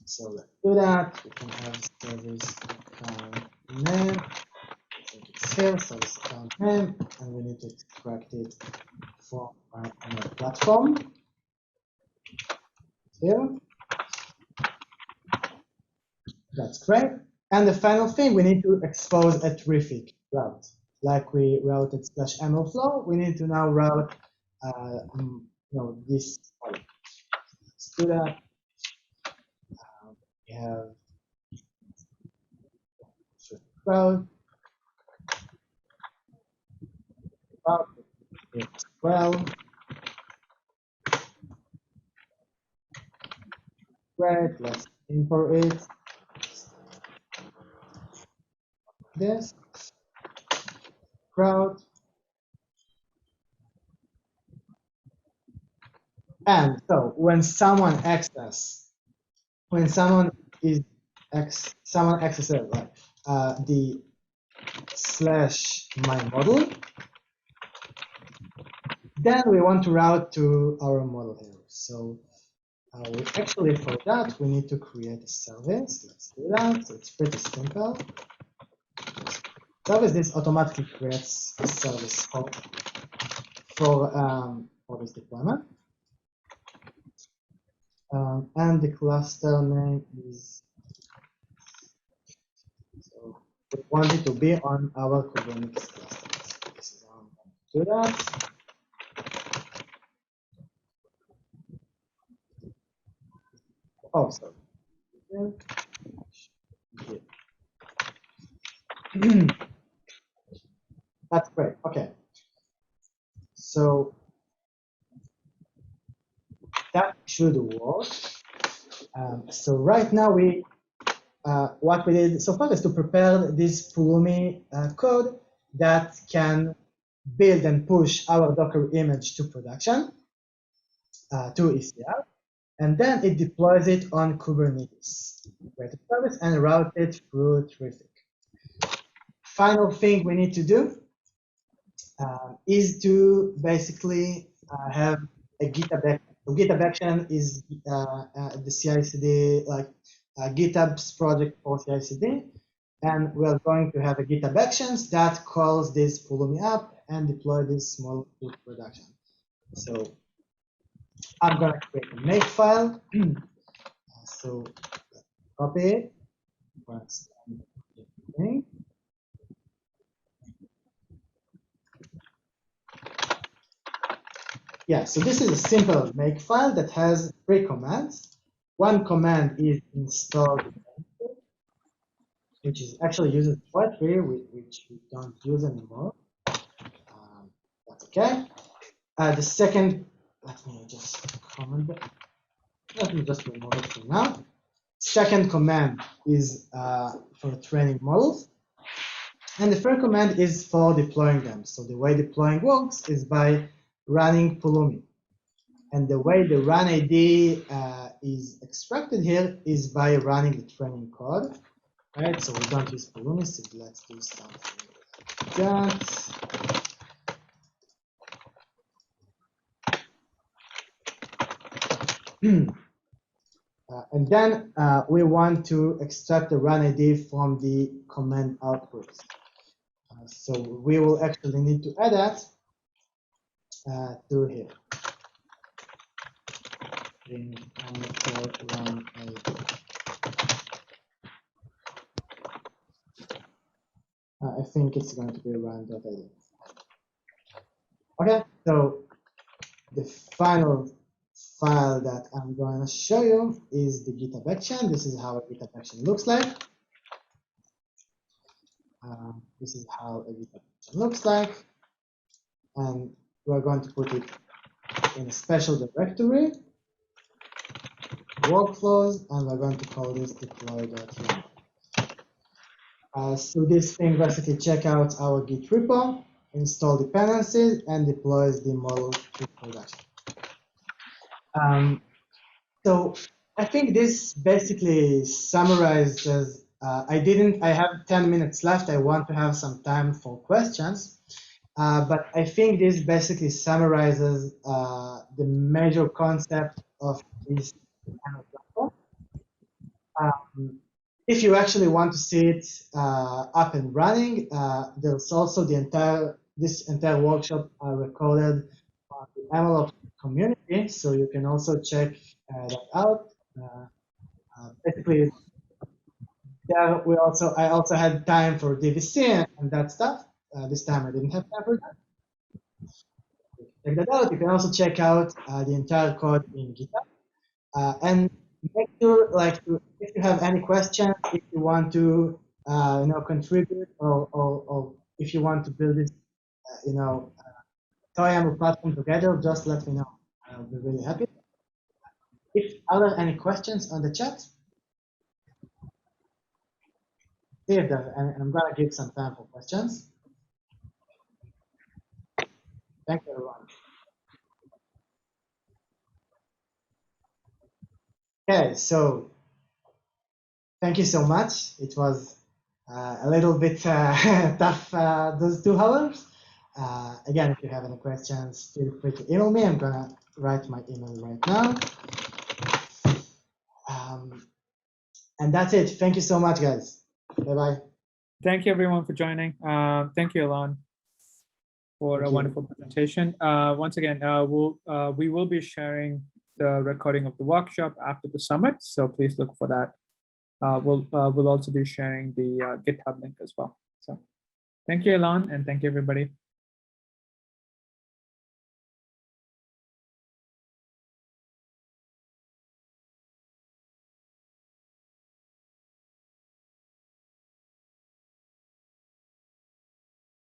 So let's do that. We can have service account name. I think it's here, service account name, and we need to extract it from our platform. here. That's great. And the final thing, we need to expose a Traefik route. Like we routed /MLFlow, we need to now route this column. Let's do that. We have route. Well, great. Let's import it. This route. And so when someone accesses someone accesses like the /my_model, then we want to route to our model here. So we actually, for that, we need to create a service. Let's do that. So it's pretty simple. Service, this automatically creates a service for this deployment. And the cluster name is, so we want it to be on our Kubernetes cluster. So this is how I'm going to do that. Oh, sorry. That's great. Okay. So that should work. So right now what we did so far is to prepare this Pulumi code that can build and push our Docker image to production, to ECR, and then it deploys it on Kubernetes, create a service, and route it through Traefik. Final thing we need to do is to basically have a GitHub action. So GitHub action is the CI/CD, like GitHub's project for CI/CD, and we are going to have a GitHub Actions that calls this Pulumi app and deploy this small to production. So I'm going to create a make file. So copy it. Yeah, so this is a simple make file that has 3 commands. One command is install, which is actually used poetry, which we don't use anymore. That's okay. The second, let me just comment that. Let me just remove it for now. Second command is for training models. And the third command is for deploying them. So the way deploying works is by running Pulumi. And the way the run ID is extracted here is by running the training code. Right? So we don't use Pulumi, so let's do something like that. And then we want to extract the run ID from the command output. So we will actually need to add that to here. Run ID. I think it's going to be run.id. Okay, so the final file that I'm going to show you is the GitHub action. This is how a GitHub action looks like. This is how a GitHub action looks like. And we're going to put it in a special directory, workflows, and we're going to call this deploy.yaml. So this thing basically checks out our Git repo, install dependencies, and deploys the model to production. So I think this basically summarizes. I have 10 minutes left. I want to have some time for questions. But I think this basically summarizes the major concept of this kind of platform. If you actually want to see it up and running, there's also this entire workshop recorded on the MLFlow community, so you can also check that out. Basically, there I also had time for DVC and that stuff. This time I didn't have time for that. Check that out. You can also check out the entire code in GitHub. And make sure, if you have any questions, if you want to, contribute, or if you want to build this, ToyAML platform together, just let me know. I'll be really happy. Are there any questions on the chat? See if there, and I'm gonna give some time for questions. Thank you, everyone. Okay, so thank you so much. It was a little bit tough those 2 hours. Again, if you have any questions, feel free to email me. I'm gonna write my email right now. And that's it. Thank you so much, guys. Bye-bye. Thank you, everyone, for joining. Thank you, Alon, for a wonderful presentation. Once again, we will be sharing the recording of the workshop after the summit, so please look for that. We'll also be sharing the GitHub link as well. So thank you, Alon, and thank you, everybody.